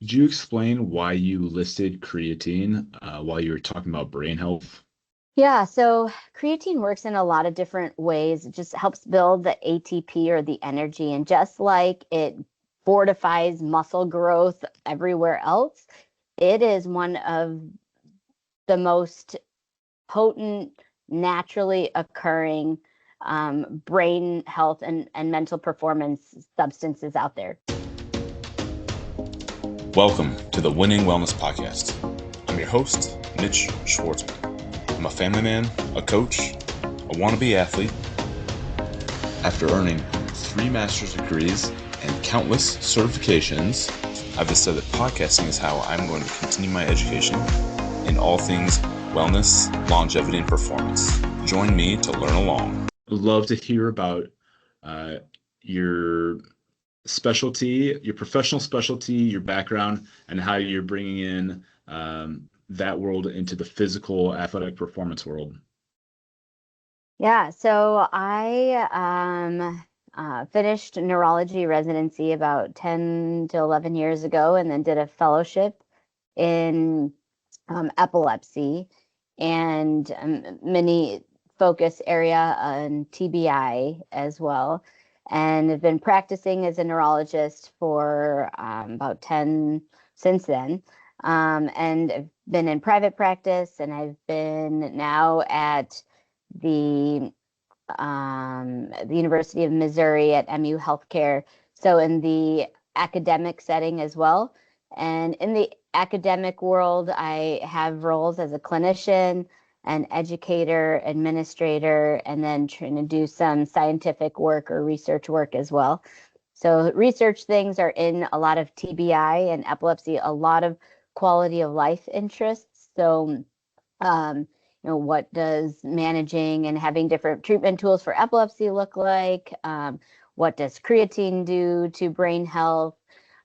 Could you explain why you listed creatine while you were talking about brain health? Yeah, so creatine works in a lot of different ways. It just helps build the ATP or the energy. And just like it fortifies muscle growth everywhere else, it is one of the most potent, naturally occurring brain health and mental performance substances out there. Welcome to the Winning Wellness Podcast. I'm your host, Mitch Schwartzman. I'm a family man, a coach, a wannabe athlete. After earning 3 master's degrees and countless certifications, I've decided that podcasting is how I'm going to continue my education in all things wellness, longevity, and performance. Join me to learn along. I'd love to hear about your specialty, your professional specialty, your background, and how you're bringing in that world into the physical athletic performance world. Yeah, so I finished neurology residency about 10 to 11 years ago and then did a fellowship in epilepsy and mini focus area on TBI as well. And have been practicing as a neurologist for about 10 since then. And I've been in private practice, and I've been now at the University of Missouri at MU Healthcare. So in the academic setting as well. And in the academic world, I have roles as a clinician, an educator, administrator, and then trying to do some scientific work or research work as well. So research things are in a lot of TBI and epilepsy, a lot of quality of life interests. So what does managing and having different treatment tools for epilepsy look like? What does creatine do to brain health?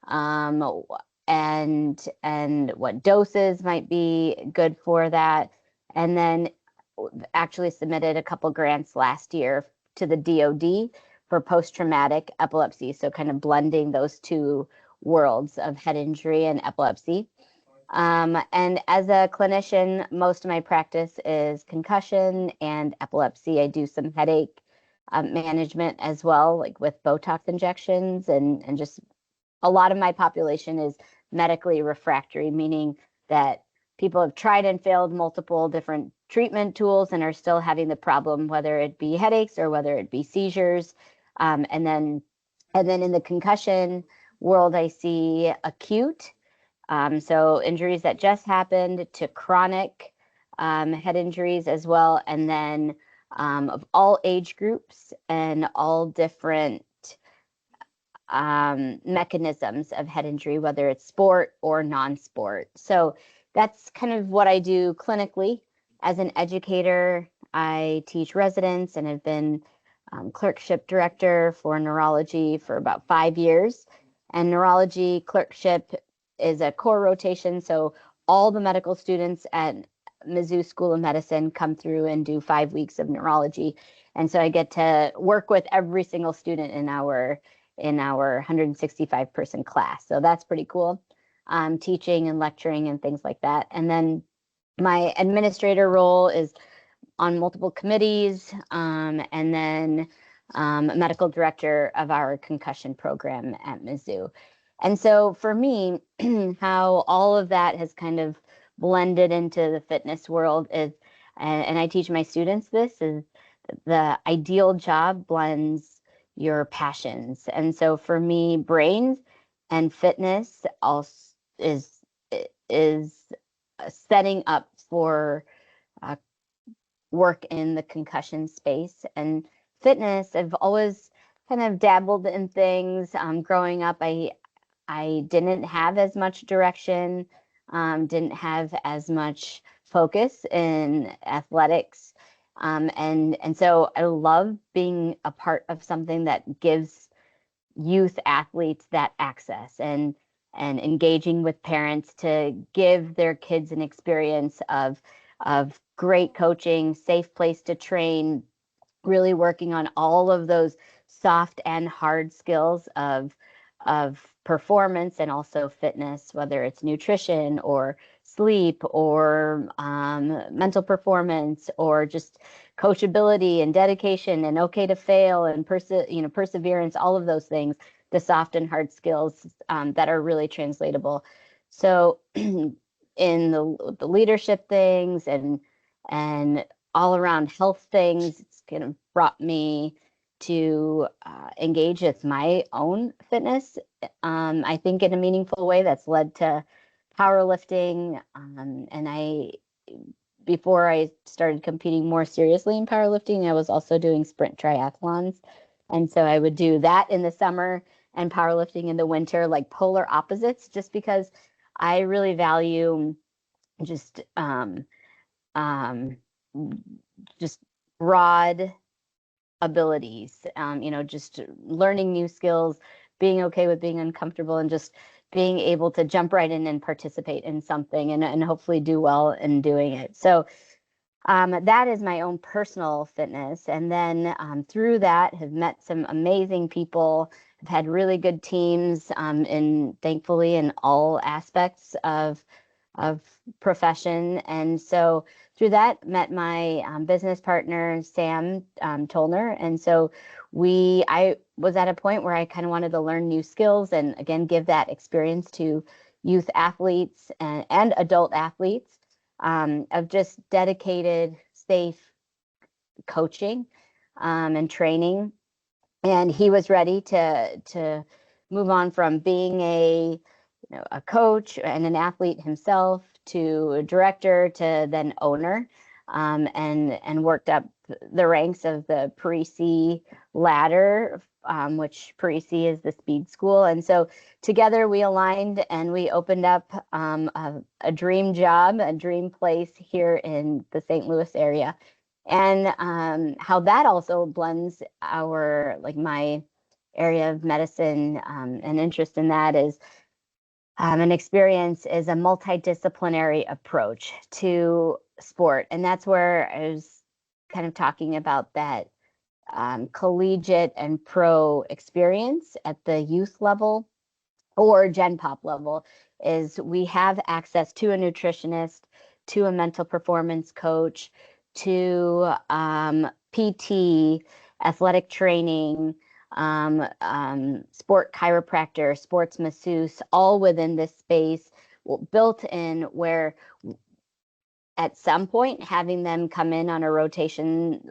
Um, and what doses might be good for that? And then actually submitted a couple grants last year to the DoD for post-traumatic epilepsy. So kind of blending those two worlds of head injury and epilepsy. And as a clinician, most of my practice is concussion and epilepsy. I do some headache management as well, like with Botox injections, and just a lot of my population is medically refractory, meaning that people have tried and failed multiple different treatment tools and are still having the problem, whether it be headaches or whether it be seizures. And then in the concussion world, I see acute. So injuries that just happened to chronic head injuries as well, and then of all age groups and all different mechanisms of head injury, whether it's sport or non-sport. So that's kind of what I do clinically. As an educator, I teach residents and have been clerkship director for neurology for about 5 years. And neurology clerkship is a core rotation. So all the medical students at Mizzou School of Medicine come through and do 5 weeks of neurology. And so I get to work with every single student in our 165 person class. So that's pretty cool. Teaching and lecturing and things like that. And then my administrator role is on multiple committees, and then medical director of our concussion program at Mizzou. And so for me, how all of that has kind of blended into the fitness world is, and I teach my students this, is the ideal job blends your passions. And so for me, brains and fitness also is setting up for uh, work in the concussion space. And fitness, I've always kind of dabbled in things. Growing up, I didn't have as much direction, didn't have as much focus in athletics. And so I love being a part of something that gives youth athletes that access, and engaging with parents to give their kids an experience of great coaching, safe place to train, really working on all of those soft and hard skills of performance and also fitness, whether it's nutrition or sleep or mental performance or just coachability and dedication and okay to fail and perseverance, all of those things, the soft and hard skills that are really translatable. So in the leadership things and all around health things, it's kind of brought me to engage with my own fitness. I think in a meaningful way that's led to powerlifting. And before I started competing more seriously in powerlifting, I was also doing sprint triathlons. And so I would do that in the summer and powerlifting in the winter, like polar opposites, just because I really value just just broad abilities, just learning new skills, being okay with being uncomfortable, and just being able to jump right in and participate in something and hopefully do well in doing it. So that is my own personal fitness. And then through that, have met some amazing people, have had really good teams, thankfully in all aspects of profession. And so through that, met my business partner, Sam Tolner. And so I was at a point where I kind of wanted to learn new skills and again, give that experience to youth athletes and adult athletes of just dedicated, safe coaching and training. And he was ready to move on from being a coach and an athlete himself to a director to then owner, and worked up the ranks of the Parisi ladder, which Parisi is the speed school. And so together we aligned and we opened up a dream job, a dream place here in the St. Louis area. And how that also blends my area of medicine and interest in that is an experience is a multidisciplinary approach to sport. And that's where I was kind of talking about that collegiate and pro experience at the youth level or Gen Pop level is we have access to a nutritionist, to a mental performance coach, to PT, athletic training, sport chiropractor, sports masseuse, all within this space, built in where at some point having them come in on a rotation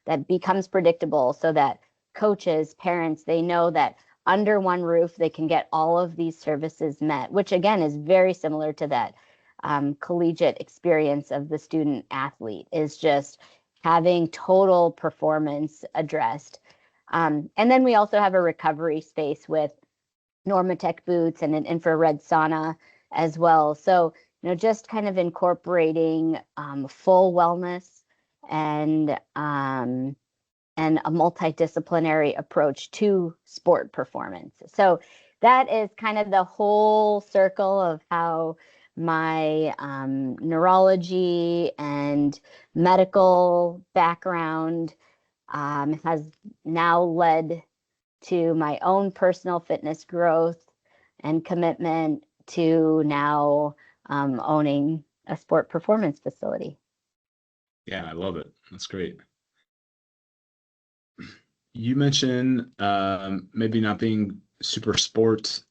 that becomes predictable so that coaches, parents, they know that under one roof they can get all of these services met, which again is very similar to that collegiate experience of the student athlete, is just having total performance addressed. And then we also have a recovery space with Normatec boots and an infrared sauna as well. So, just kind of incorporating full wellness and a multidisciplinary approach to sport performance. So that is kind of the whole circle of how my neurology and medical background has now led to my own personal fitness growth and commitment to now owning a sport performance facility. Yeah, I love it. That's great. You mentioned maybe not being super sports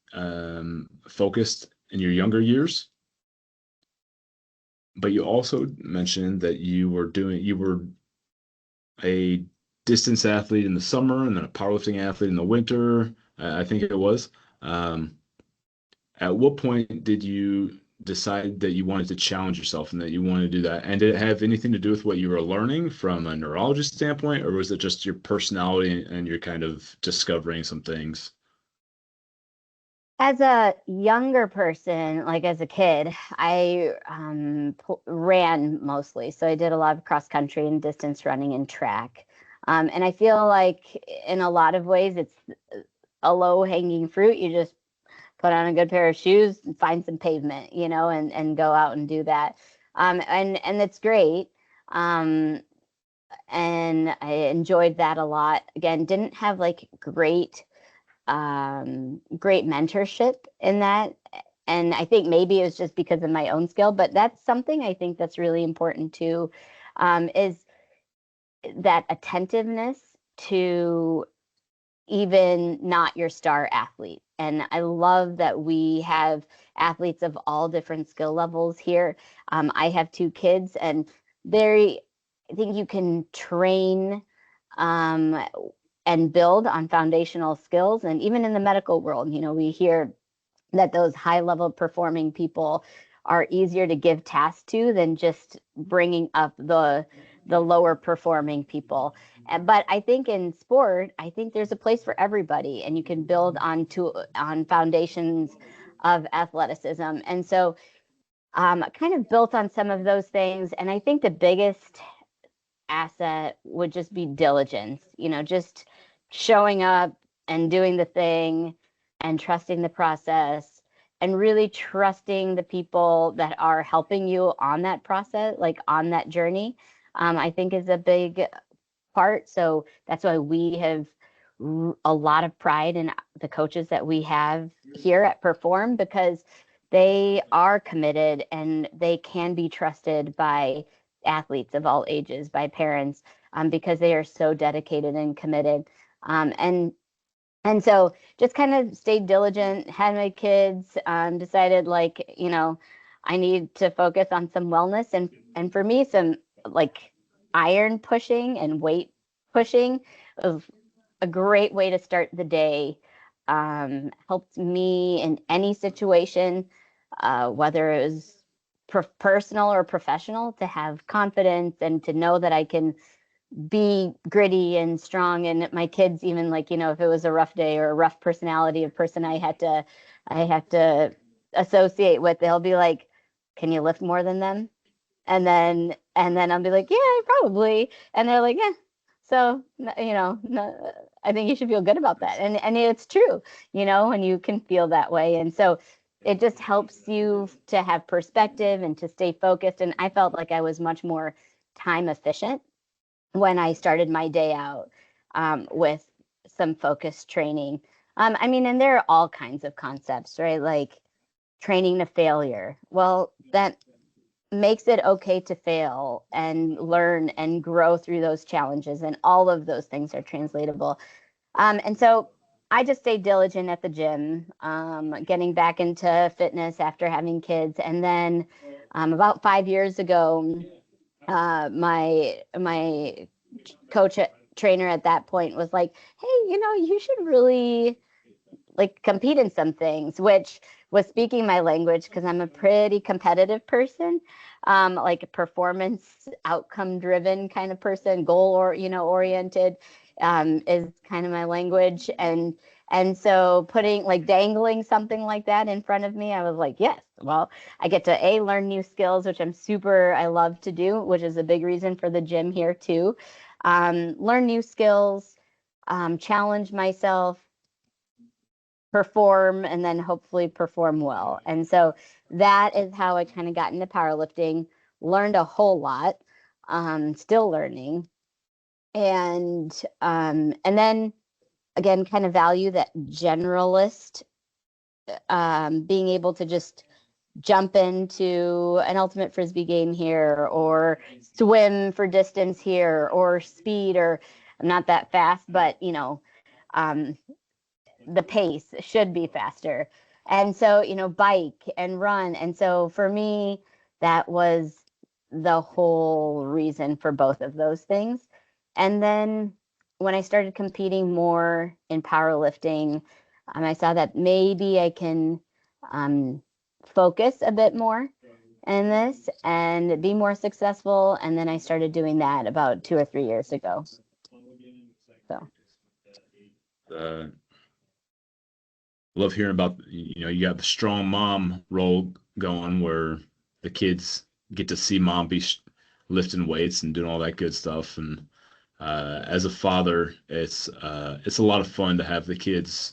focused in your younger years, but you also mentioned that you were a distance athlete in the summer and then a powerlifting athlete in the winter, I think it was. At what point did you decide that you wanted to challenge yourself and that you wanted to do that? And did it have anything to do with what you were learning from a neurologist standpoint, or was it just your personality and you're kind of discovering some things? As a younger person, like as a kid, I ran mostly. So I did a lot of cross country and distance running and track. And I feel like in a lot of ways, it's a low hanging fruit. You just put on a good pair of shoes and find some pavement, and go out and do that. And it's great. And I enjoyed that a lot. Again, didn't have like great great mentorship in that. And I think maybe it was just because of my own skill, but that's something I think that's really important too, is that attentiveness to even not your star athlete. And I love that we have athletes of all different skill levels here. I have 2 kids, and I think you can train um, and build on foundational skills. And even in the medical world, we hear that those high level performing people are easier to give tasks to than just bringing up the lower performing people. But I think in sport, I think there's a place for everybody, and you can build on foundations of athleticism. And so kind of built on some of those things. And I think the biggest asset would just be diligence, just showing up and doing the thing and trusting the process and really trusting the people that are helping you on that process, like on that journey, I think is a big part. So that's why we have a lot of pride in the coaches that we have here at Perform, because they are committed and they can be trusted by athletes of all ages, by parents, because they are so dedicated and committed. And so just kind of stayed diligent, had my kids, decided I need to focus on some wellness, and for me, some like iron pushing and weight pushing was a great way to start the day. Helped me in any situation, whether it was personal or professional, to have confidence and to know that I can be gritty and strong. And my kids, even if it was a rough day or a rough personality of person I had to associate with, they'll be like, "Can you lift more than them?" And then I'll be like, "Yeah, probably." And they're like, "Yeah." So, no, I think you should feel good about that. And it's true, when you can feel that way. And so it just helps you to have perspective and to stay focused. And I felt like I was much more time efficient when I started my day out with some focused training. And there are all kinds of concepts, right? Like training to failure. Well, that makes it okay to fail and learn and grow through those challenges. And all of those things are translatable. And so I just stayed diligent at the gym, getting back into fitness after having kids. And then about 5 years ago, my coach trainer at that point was like, "Hey, you should really like compete in some things," which was speaking my language, because I'm a pretty competitive person, like a performance outcome driven kind of person, goal oriented, is kind of my language. And so dangling something like that in front of me, I was like, yes, well, I get to learn new skills, which I love to do, which is a big reason for the gym here too. Learn new skills, challenge myself, perform, and then hopefully perform well. And so that is how I kind of got into powerlifting, learned a whole lot, still learning. And then again, kind of value that generalist, being able to just jump into an ultimate frisbee game here, or swim for distance here, or speed, or I'm not that fast, but the pace should be faster. And so, bike and run. And so for me, that was the whole reason for both of those things. And then when I started competing more in powerlifting, I saw that maybe I can focus a bit more in this and be more successful. And then I started doing that about 2 or 3 years ago. So. Love hearing about, you got the strong mom role going, where the kids get to see mom be lifting weights and doing all that good stuff. And as a father, it's a lot of fun to have the kids.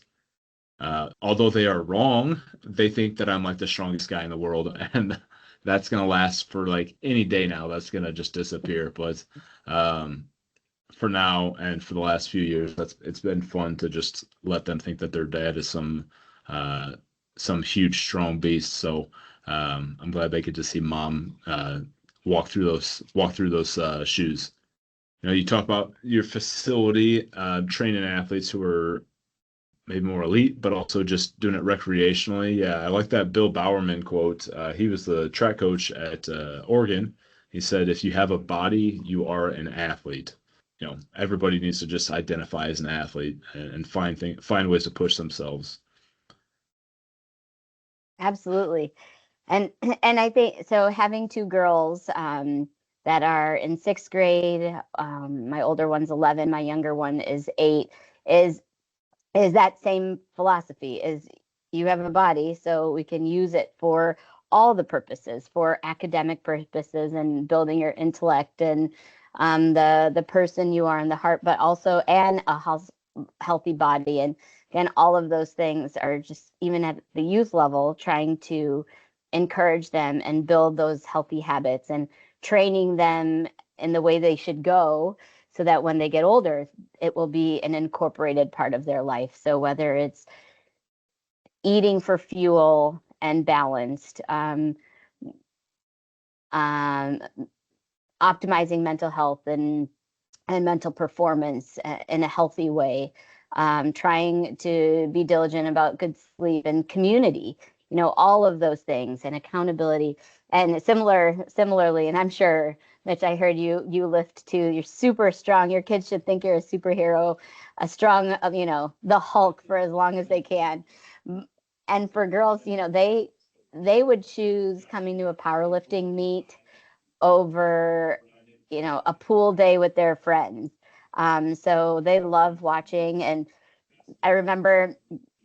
Although they are wrong, they think that I'm like the strongest guy in the world, and that's gonna last for like any day now. That's gonna just disappear. But for now and for the last few years, it's been fun to just let them think that their dad is some huge strong beast. So I'm glad they could just see mom walk through those shoes. You know, you talk about your facility training athletes who are maybe more elite, but also just doing it recreationally. Yeah, I like that Bill Bowerman quote. He was the track coach at Oregon. He said, "If you have a body, you are an athlete." You know, everybody needs to just identify as an athlete and find ways to push themselves. Absolutely. And and I think so having two girls that are in sixth grade, my older one's 11, my younger one is 8, is that same philosophy is you have a body, so we can use it for all the purposes, for academic purposes and building your intellect and the person you are in the heart, but also and a healthy body. And all of those things are just even at the youth level trying to encourage them and build those healthy habits and training them in the way they should go so that when they get older, it will be an incorporated part of their life. So whether it's eating for fuel and balanced, um, optimizing mental health and mental performance in a healthy way, trying to be diligent about good sleep and community, all of those things and accountability. And similarly, and I'm sure, Mitch, I heard you lift too. You're super strong. Your kids should think you're a superhero, a strong, the Hulk for as long as they can. And for girls, they would choose coming to a powerlifting meet over, a pool day with their friends. So they love watching. And I remember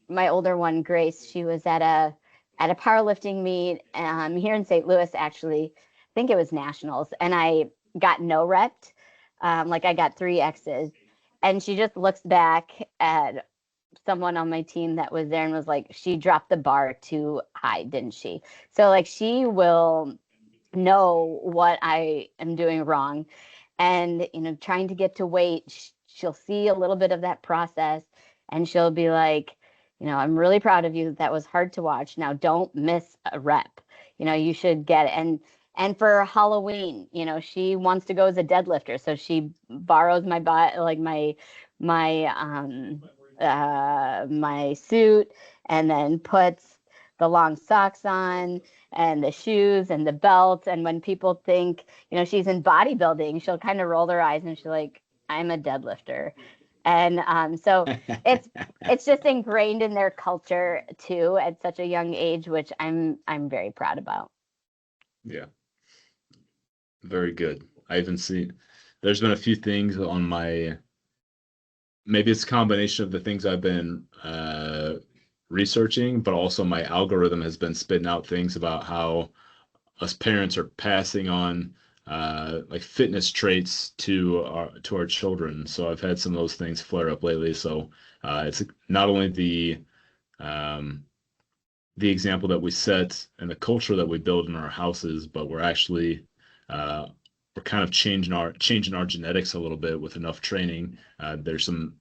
my older one, Grace, she was at a powerlifting meet here in St. Louis, actually. I think it was nationals. And I got no repped. Like I got 3 X's. And she just looks back at someone on my team that was there and was like, she dropped the bar too high, didn't she? So like she will know what I am doing wrong. And, trying to get to weight, she'll see a little bit of that process and she'll be like, I'm really proud of you. That was hard to watch. Now don't miss a rep. You should get it. And for Halloween, she wants to go as a deadlifter. So she borrows my body, like my suit, and then puts the long socks on and the shoes and the belt. And when people think, she's in bodybuilding, she'll kind of roll her eyes and she's like, I'm a deadlifter. And so it's just ingrained in their culture too at such a young age, which I'm very proud about. Yeah, very good. I even see there's been a few things on my, maybe it's a combination of the things I've been researching, but also my algorithm has been spitting out things about how us parents are passing on like fitness traits to our children. So I've had some of those things flare up lately. So it's not only um, the example that we set and the culture that we build in our houses, but we're actually uh, we're kind of changing our genetics a little bit with enough training. There's some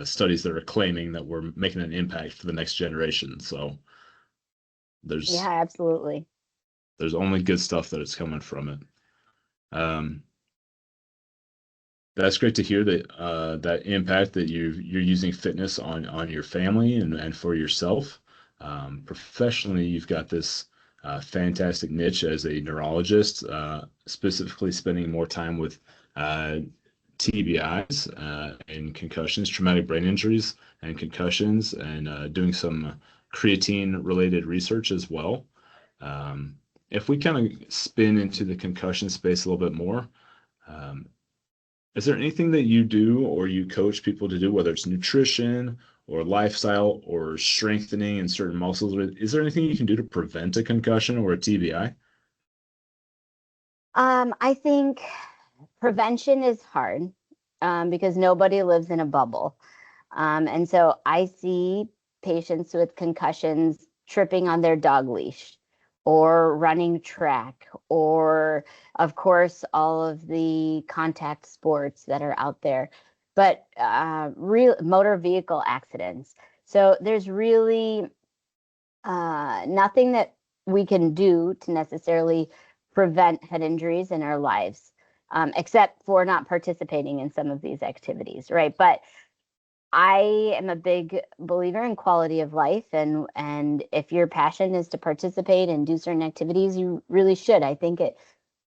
studies that are claiming that we're making an impact for the next generation. So Yeah, there's absolutely. there's only good stuff that is coming from it. Um, that's great to hear that that impact that you're using fitness on your family and for yourself. Professionally, you've got this fantastic niche as a neurologist, specifically spending more time with TBIs and concussions, traumatic brain injuries and concussions, and doing some creatine related research as well. Um, if we kind of spin into the concussion space a little bit more, um, is there anything that you do or you coach people to do, whether it's nutrition or lifestyle or strengthening in certain muscles? Is there anything you can do to prevent a concussion or a TBI? I think prevention is hard because nobody lives in a bubble. And so I see patients with concussions tripping on their dog leash or running track, or of course, all of the contact sports that are out there, but real motor vehicle accidents. So there's really nothing that we can do to necessarily prevent head injuries in our lives, except for not participating in some of these activities, right? But I am a big believer in quality of life, and if your passion is to participate and do certain activities, you really should. I think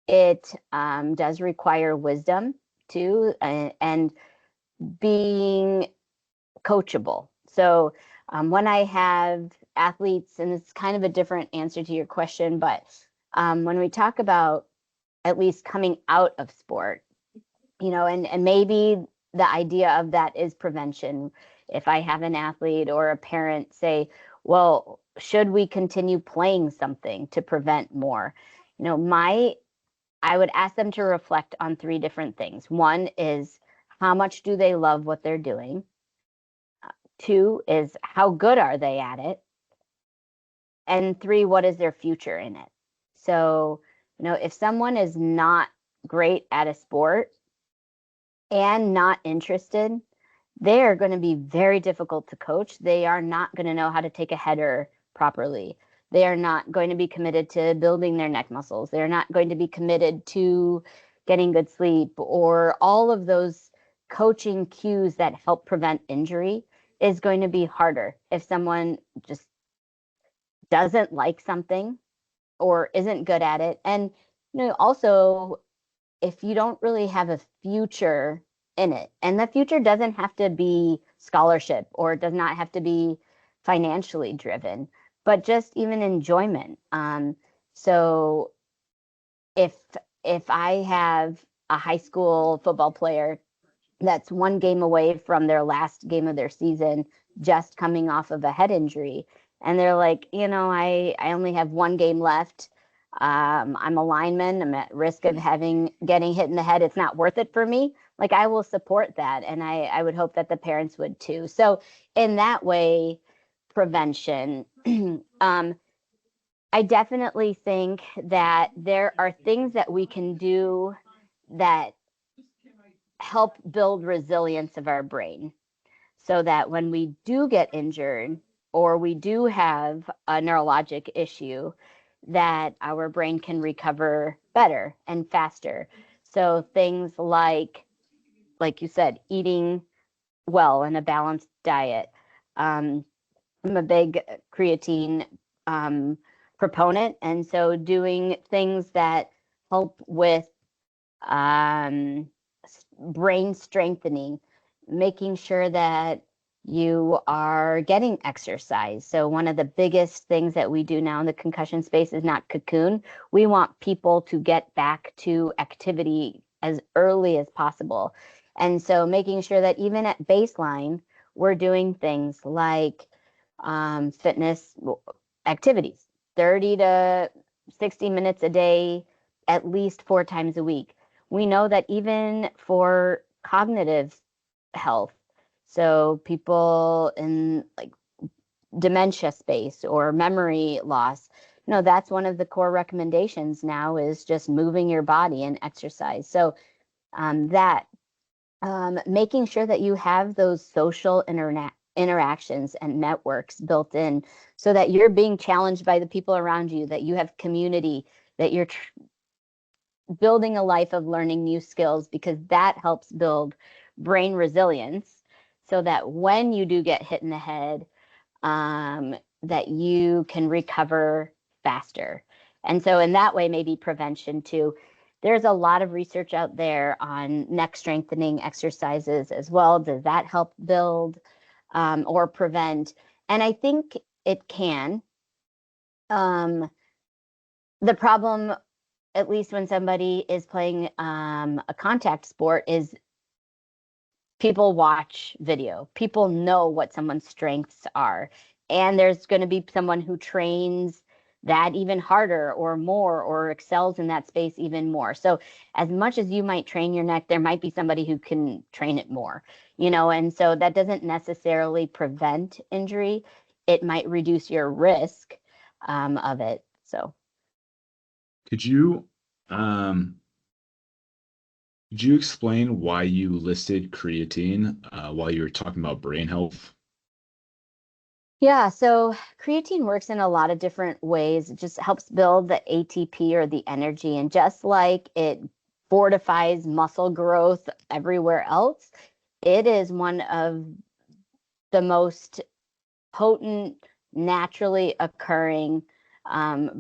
it does require wisdom too, and being coachable. So when I have athletes, and it's kind of a different answer to your question, but when we talk about at least coming out of sport, and maybe the idea of that is prevention. If I have an athlete or a parent say, well, should we continue playing something to prevent more? I would ask them to reflect on three different things. One is, how much do they love what they're doing? Two is, how good are they at it? And three, what is their future in it? So, if someone is not great at a sport and not interested, they are going to be very difficult to coach. They are not going to know how to take a header properly. They are not going to be committed to building their neck muscles. They're not going to be committed to getting good sleep, or all of those coaching cues that help prevent injury is going to be harder if someone just doesn't like something or isn't good at it. And also, if you don't really have a future in it, and the future doesn't have to be scholarship, or it does not have to be financially driven, but just even enjoyment. So if I have a high school football player that's one game away from their last game of their season, just coming off of a head injury, and they're like, I only have one game left. I'm a lineman. I'm at risk of getting hit in the head. It's not worth it for me. Like, I will support that, and I would hope that the parents would too. So in that way, prevention. I definitely think that there are things that we can do that help build resilience of our brain, so that when we do get injured or we do have a neurologic issue, that our brain can recover better and faster. So things like you said, eating well and a balanced diet. I'm a big creatine proponent, and so doing things that help with brain strengthening, making sure that you are getting exercise. So one of the biggest things that we do now in the concussion space is not cocoon. We want people to get back to activity as early as possible. And so making sure that even at baseline, we're doing things like fitness activities, 30 to 60 minutes a day, at least 4 times a week. We know that even for cognitive health, so people in like dementia space or memory loss, that's one of the core recommendations now, is just moving your body and exercise. So making sure that you have those social interactions and networks built in, so that you're being challenged by the people around you, that you have community, that you're building a life of learning new skills, because that helps build brain resilience, so that when you do get hit in the head, that you can recover faster. And so in that way, maybe prevention too. There's a lot of research out there on neck strengthening exercises as well. Does that help build or prevent? And I think it can. The problem, at least when somebody is playing a contact sport, is people watch video. People know what someone's strengths are. And there's going to be someone who trains that even harder or more, or excels in that space even more. So as much as you might train your neck, there might be somebody who can train it more, and so that doesn't necessarily prevent injury. It might reduce your risk of it. So Could you um could you explain why you listed creatine while you were talking about brain health? Yeah, so creatine works in a lot of different ways. It just helps build the ATP or the energy. And just like it fortifies muscle growth everywhere else, it is one of the most potent, naturally occurring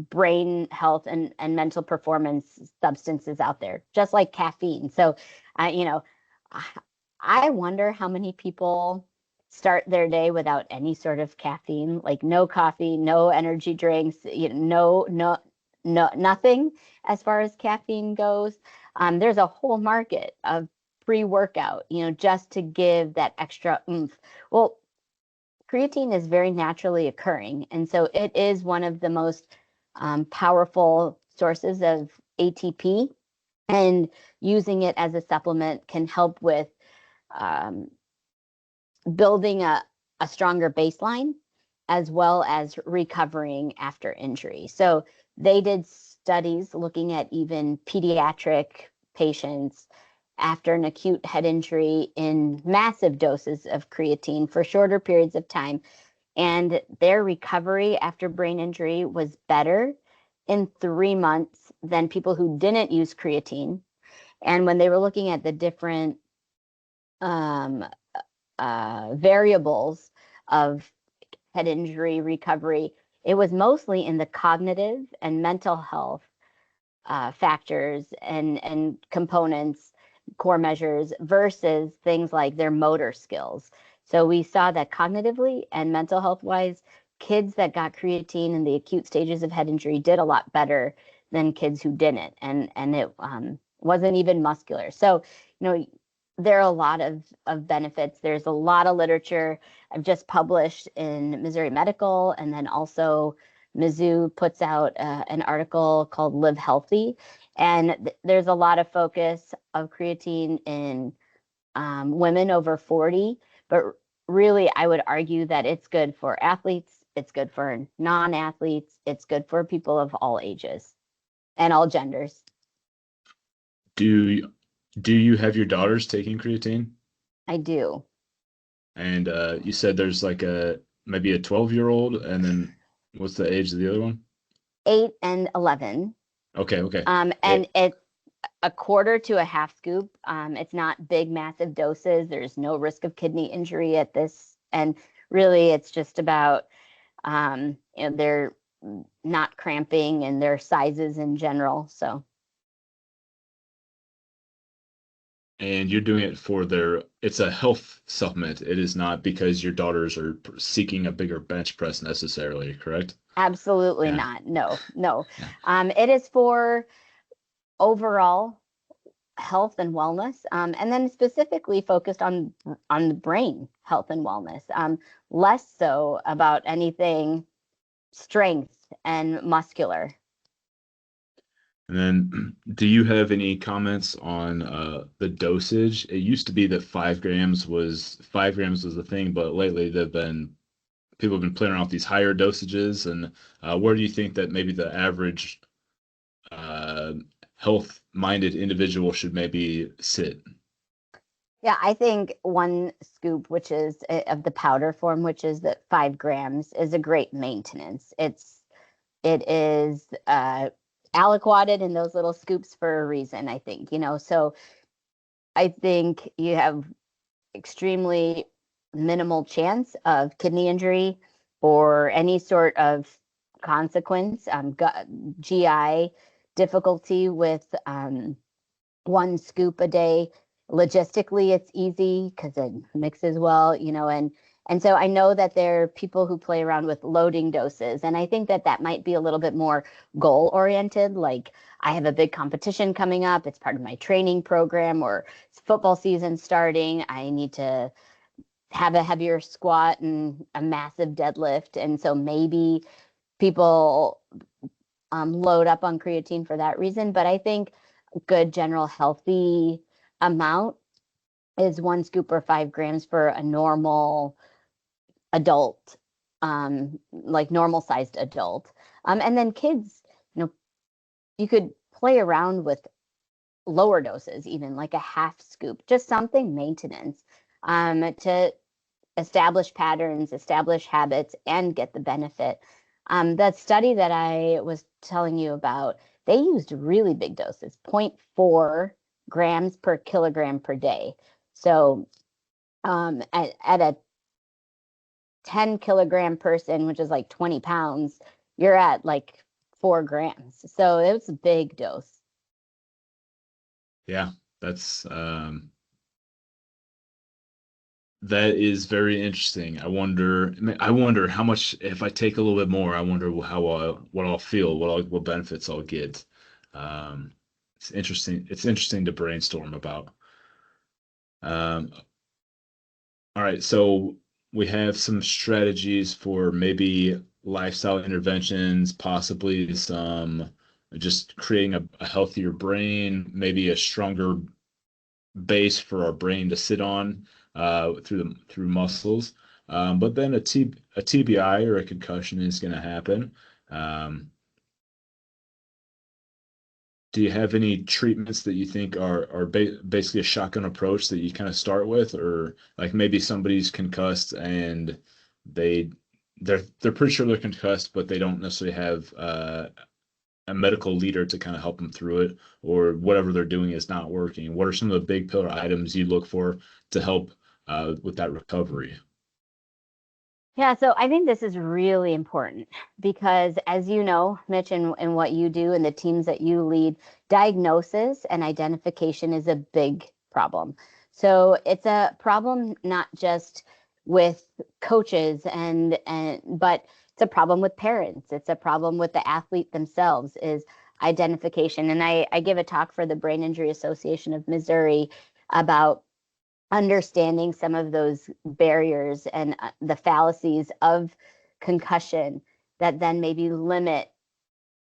brain health and mental performance substances out there, just like caffeine. So, you know, I I wonder how many people start their day without any sort of caffeine, like no coffee, no energy drinks, nothing as far as caffeine goes. There's a whole market of pre-workout, just to give that extra oomph. Well, creatine is very naturally occurring. And so it is one of the most powerful sources of ATP. And using it as a supplement can help with um, building a stronger baseline as well as recovering after injury. So they did studies looking at even pediatric patients after an acute head injury in massive doses of creatine for shorter periods of time. And their recovery after brain injury was better in 3 months than people who didn't use creatine. And when they were looking at the different um, variables of head injury recovery, it was mostly in the cognitive and mental health factors and components, core measures, versus things like their motor skills. So we saw that cognitively and mental health wise, kids that got creatine in the acute stages of head injury did a lot better than kids who didn't, and it wasn't even muscular. So, there are a lot of benefits. There's a lot of literature. I've just published in Missouri Medical, and then also Mizzou puts out an article called Live Healthy. And there's a lot of focus of creatine in women over 40. But really, I would argue that it's good for athletes, it's good for non athletes, it's good for people of all ages and all genders. Do do you have your daughters taking creatine? I do. And you said there's like a maybe a 12-year-old, and then what's the age of the other one? 8 and 11. Okay, okay. And it's a quarter to a half scoop. It's not big, massive doses. There's no risk of kidney injury at this. And really, it's just about, they're not cramping and their sizes in general. So, And you're doing it for it's a health supplement. It is not because your daughters are seeking a bigger bench press necessarily, correct? absolutely Yeah, not. No, no. yeah. It is for overall health and wellness, and then specifically focused on the brain health and wellness, less so about anything strength and muscular. And then, do you have any comments on the dosage? It used to be that 5 grams was the thing, but lately people have been playing around with these higher dosages. And where do you think that maybe the average uh, health-minded individual should maybe sit? Yeah, I think one scoop, which is of the powder form, which is that 5 grams, is a great maintenance. It is aliquoted in those little scoops for a reason, I think, so I think you have extremely minimal chance of kidney injury or any sort of consequence, GI difficulty with one scoop a day. Logistically, it's easy because it mixes well, and so I know that there are people who play around with loading doses, and I think that might be a little bit more goal oriented. Like, I have a big competition coming up, it's part of my training program, or football season starting. I need to have a heavier squat and a massive deadlift, and so maybe people load up on creatine for that reason. But I think good general healthy amount is one scoop or 5 grams for a normal adult, like normal sized adult. And then kids, you could play around with lower doses, even like a half scoop, just something maintenance, to establish patterns, establish habits, and get the benefit. That study that I was telling you about, they used really big doses, 0.4 grams per kilogram per day. So at a 10 kilogram person, which is like 20 pounds, you're at like 4 grams. So it was a big dose. Yeah, that is very interesting. I wonder how much, if I take a little bit more, I wonder what I'll feel, what benefits I'll get. Um, it's interesting. It's interesting to brainstorm about. Um, all right, so we have some strategies for maybe lifestyle interventions, possibly some just creating a healthier brain, maybe a stronger base for our brain to sit on through muscles. But then a TBI or a concussion is going to happen. Um, do you have any treatments that you think are basically a shotgun approach that you kind of start with, or like maybe somebody's concussed and they they're pretty sure they're concussed, but they don't necessarily have a medical leader to kind of help them through it, or whatever they're doing is not working? What are some of the big pillar items you look for to help with that recovery? Yeah, so I think this is really important because, as you know, Mitch, and what you do and the teams that you lead, diagnosis and identification is a big problem. So it's a problem not just with coaches but it's a problem with parents. It's a problem with the athlete themselves is identification. And I give a talk for the Brain Injury Association of Missouri about understanding some of those barriers and the fallacies of concussion that then maybe limit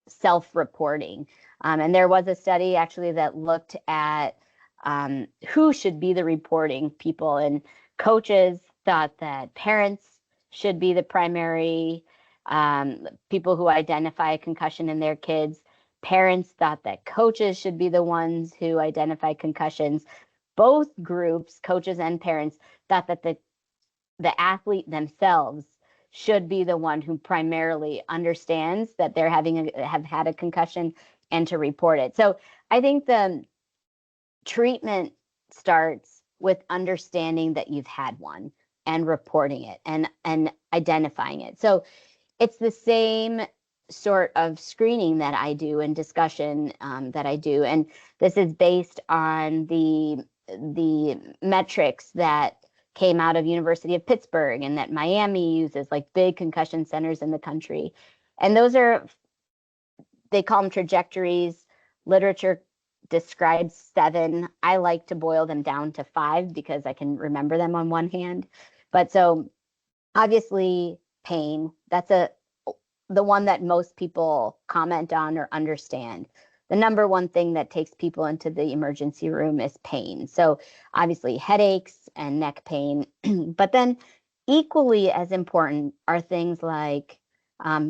self-reporting. And there was a study actually that looked at who should be the reporting people, and coaches thought that parents should be the primary people who identify a concussion in their kids. Parents thought that coaches should be the ones who identify concussions. Both groups, coaches and parents, thought that the athlete themselves should be the one who primarily understands that they're have had a concussion and to report it. So I think the treatment starts with understanding that you've had one and reporting it and identifying it. So it's the same sort of screening that I do and discussion that I do, and this is based on the metrics that came out of University of Pittsburgh and that Miami uses, like big concussion centers in the country. And those are, they call them trajectories. Literature describes 7. I like to boil them down to 5 because I can remember them on one hand. But so obviously pain, that's the one that most people comment on or understand. The number one thing that takes people into the emergency room is pain. So obviously headaches and neck pain, but then equally as important are things like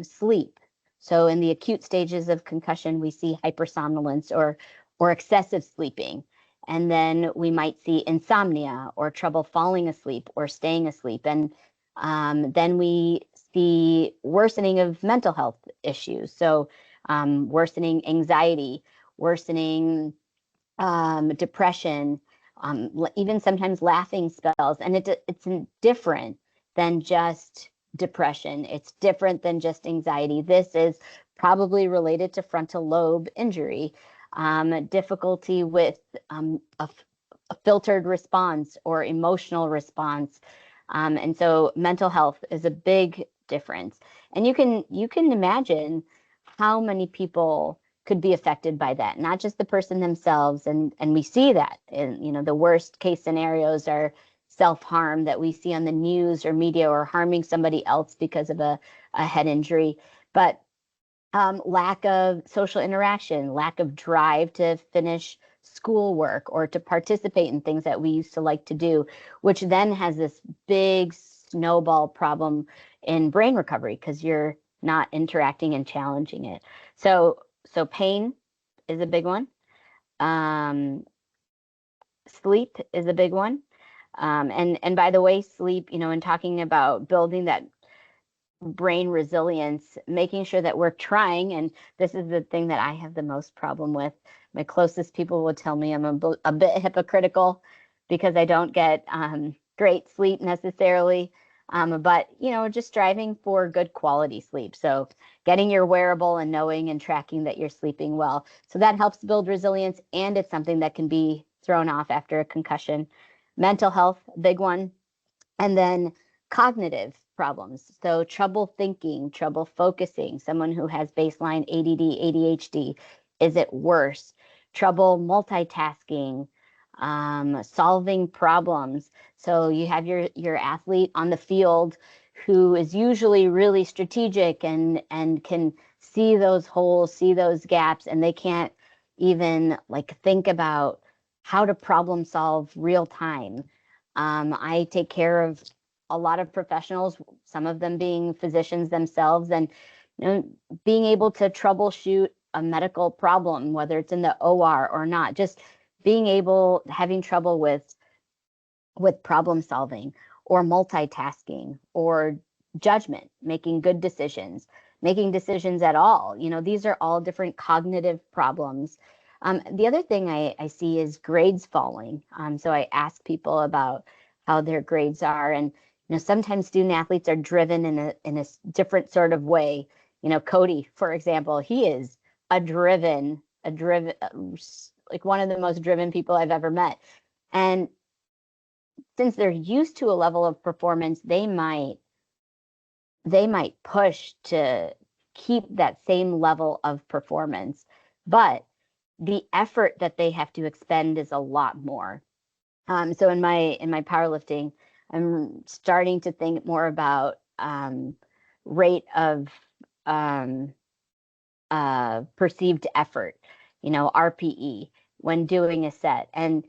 sleep. So in the acute stages of concussion, we see hypersomnolence or excessive sleeping. And then we might see insomnia or trouble falling asleep or staying asleep. And then we see worsening of mental health issues. So worsening anxiety, worsening depression, even sometimes laughing spells. And it's different than just depression. It's different than just anxiety. This is probably related to frontal lobe injury, difficulty with a filtered response or emotional response. And so mental health is a big difference. And you can imagine how many people could be affected by that, not just the person themselves. And we see that in, the worst case scenarios are self-harm that we see on the news or media, or harming somebody else because of a head injury. But lack of social interaction, lack of drive to finish schoolwork or to participate in things that we used to like to do, which then has this big snowball problem in brain recovery because you're not interacting and challenging it. So pain is a big one. Sleep is a big one. And by the way, sleep, in talking about building that brain resilience, making sure that we're trying, and this is the thing that I have the most problem with. My closest people will tell me I'm a bit hypocritical because I don't get great sleep necessarily, but just striving for good quality sleep. So getting your wearable and knowing and tracking that you're sleeping well. So that helps build resilience, and it's something that can be thrown off after a concussion. Mental health, big one. And then cognitive problems. So trouble thinking, trouble focusing, someone who has baseline ADD, ADHD, is it worse? Trouble multitasking, solving problems. So you have your athlete on the field who is usually really strategic and can see those holes, see those gaps, and they can't even think about how to problem solve real time. I take care of a lot of professionals, some of them being physicians themselves, and being able to troubleshoot a medical problem, whether it's in the OR or not, just having trouble with problem solving or multitasking or judgment, making good decisions, making decisions at all. These are all different cognitive problems. The other thing I see is grades falling. So I ask people about how their grades are, and sometimes student athletes are driven in a different sort of way. Cody, for example, he is a driven, like one of the most driven people I've ever met. And since they're used to a level of performance, they might push to keep that same level of performance, but the effort that they have to expend is a lot more. So in my powerlifting, I'm starting to think more about rate of perceived effort, RPE, when doing a set. And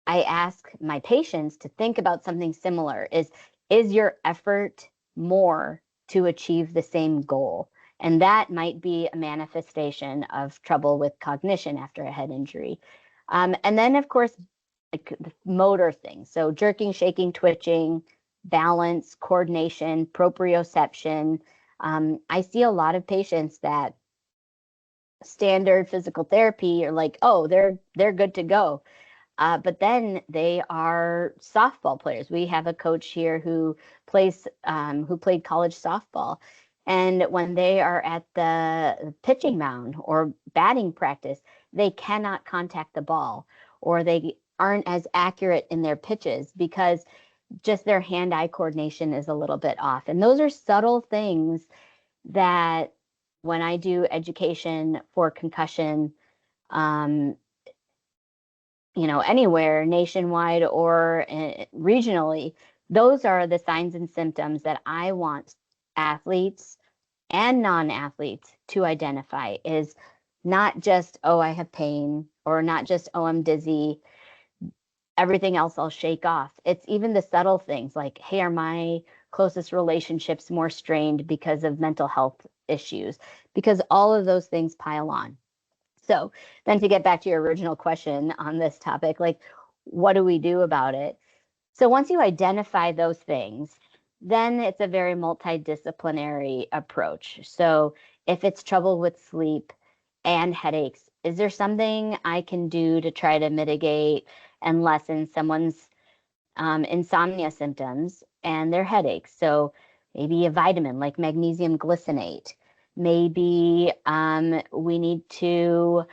I ask my patients to think about something similar. Is your effort more to achieve the same goal? And that might be a manifestation of trouble with cognition after a head injury. And then, of course, like the motor things. So jerking, shaking, twitching, balance, coordination, proprioception. I see a lot of patients that standard physical therapy are like, oh, they're good to go. But then they are softball players. We have a coach here who played college softball. And when they are at the pitching mound or batting practice, they cannot contact the ball, or they aren't as accurate in their pitches because just their hand-eye coordination is a little bit off. And those are subtle things that when I do education for concussion, anywhere nationwide or regionally, those are the signs and symptoms that I want athletes and non-athletes to identify. Is not just, oh, I have pain, or not just, oh, I'm dizzy. Everything else I'll shake off. It's even the subtle things like, hey, are my closest relationships more strained because of mental health issues? Because all of those things pile on. So then to get back to your original question on this topic, like, what do we do about it? So once you identify those things, then it's a very multidisciplinary approach. So if it's trouble with sleep and headaches, is there something I can do to try to mitigate and lessen someone's insomnia symptoms and their headaches? So maybe a vitamin like magnesium glycinate. Maybe we need to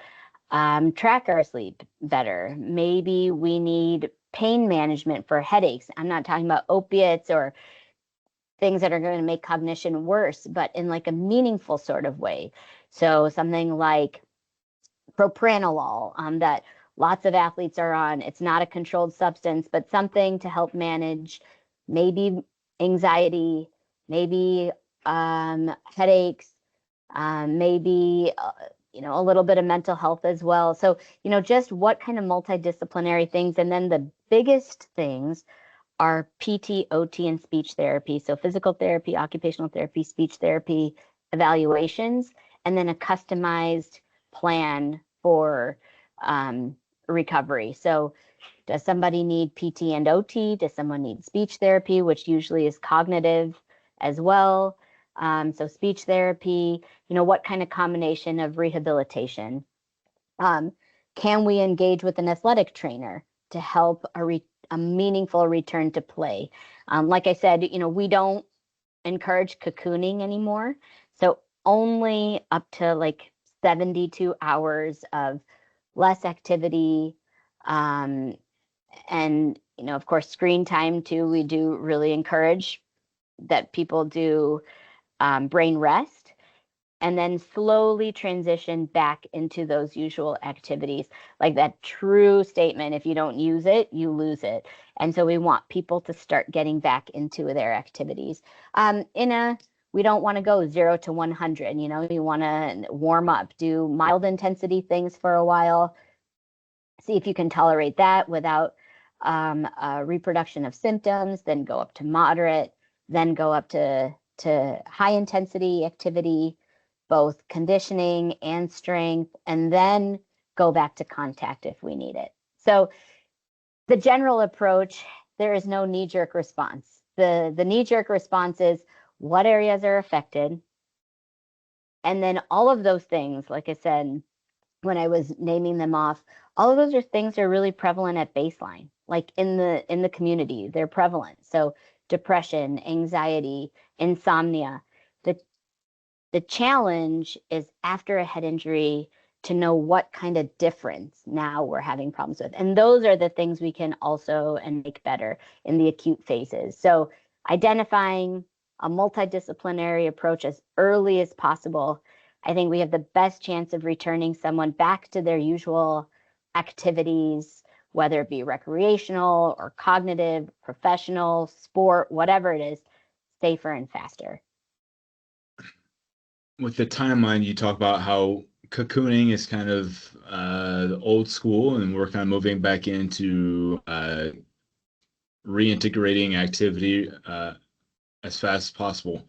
track our sleep better. Maybe we need pain management for headaches. I'm not talking about opiates or things that are going to make cognition worse, but in like a meaningful sort of way. So something like propranolol that lots of athletes are on. It's not a controlled substance, but something to help manage maybe anxiety, maybe headaches, maybe a little bit of mental health as well. So just what kind of multidisciplinary things. And then the biggest things are PT, OT, and speech therapy. So physical therapy, occupational therapy, speech therapy, evaluations, and then a customized plan for recovery. So does somebody need PT and OT? Does someone need speech therapy, which usually is cognitive as well? So speech therapy, what kind of combination of rehabilitation? Can we engage with an athletic trainer to help a meaningful return to play? Like I said, we don't encourage cocooning anymore. So only up to like 72 hours of less activity. And, of course, screen time too. We do really encourage that people do brain rest and then slowly transition back into those usual activities. Like that true statement, if you don't use it, you lose it. And so we want people to start getting back into their activities. We don't want to go 0 to 100, you want to warm up, do mild intensity things for a while, see if you can tolerate that without reproduction of symptoms, then go up to moderate, then go up to high intensity activity, both conditioning and strength, and then go back to contact if we need it. So the general approach, there is no knee-jerk response. The knee-jerk response is what areas are affected. And then all of those things, like I said, when I was naming them off, all of those are things that are really prevalent at baseline, like in the community, they're prevalent. So depression, anxiety, insomnia. The challenge is after a head injury to know what kind of difference now we're having problems with. And those are the things we can also and make better in the acute phases. So identifying a multidisciplinary approach as early as possible, I think we have the best chance of returning someone back to their usual activities, whether it be recreational or cognitive, professional, sport, whatever it is, safer and faster. With the timeline, you talk about how cocooning is kind of old school, and we're kind of moving back into reintegrating activity as fast as possible.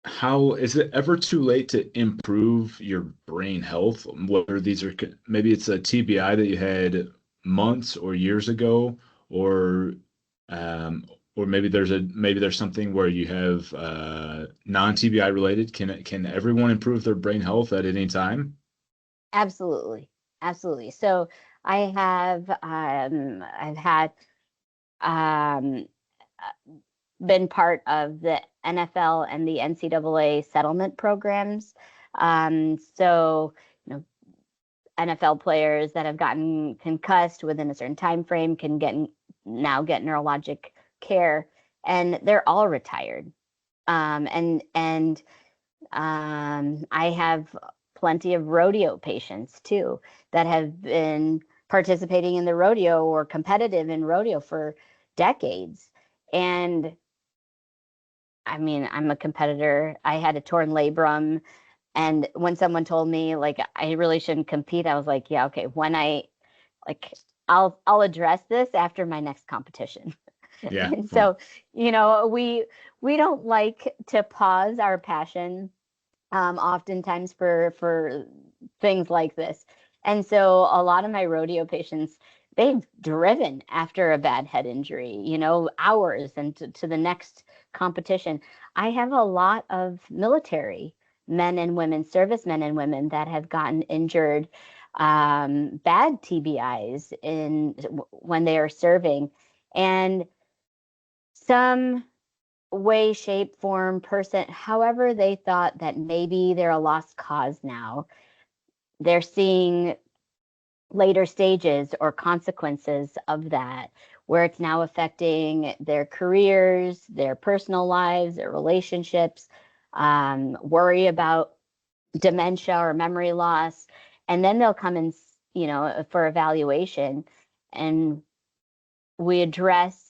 How is it ever too late to improve your brain health? Whether these are maybe it's a TBI that you had months or years ago, or maybe there's something where you have non-TBI related. Can everyone improve their brain health at any time? Absolutely. So I've had been part of the NFL and the NCAA settlement programs. So, NFL players that have gotten concussed within a certain time frame can now get neurologic care, and they're all retired. I have plenty of rodeo patients too that have been participating in the rodeo or competitive in rodeo for decades. And I mean, I'm a competitor. I had a torn labrum. And when someone told me like I really shouldn't compete, I was like, yeah, okay, I'll address this after my next competition. Yeah. And so, we don't like to pause our passion oftentimes for things like this. And so a lot of my rodeo patients, they've driven after a bad head injury, hours and to the next competition. I have a lot of military men and women, servicemen and women that have gotten injured, bad TBIs when they are serving, and some way, shape, form, person, however they thought that maybe they're a lost cause now, they're seeing later stages or consequences of that, where it's now affecting their careers, their personal lives, their relationships, worry about dementia or memory loss. And then they'll come in, for evaluation, and we address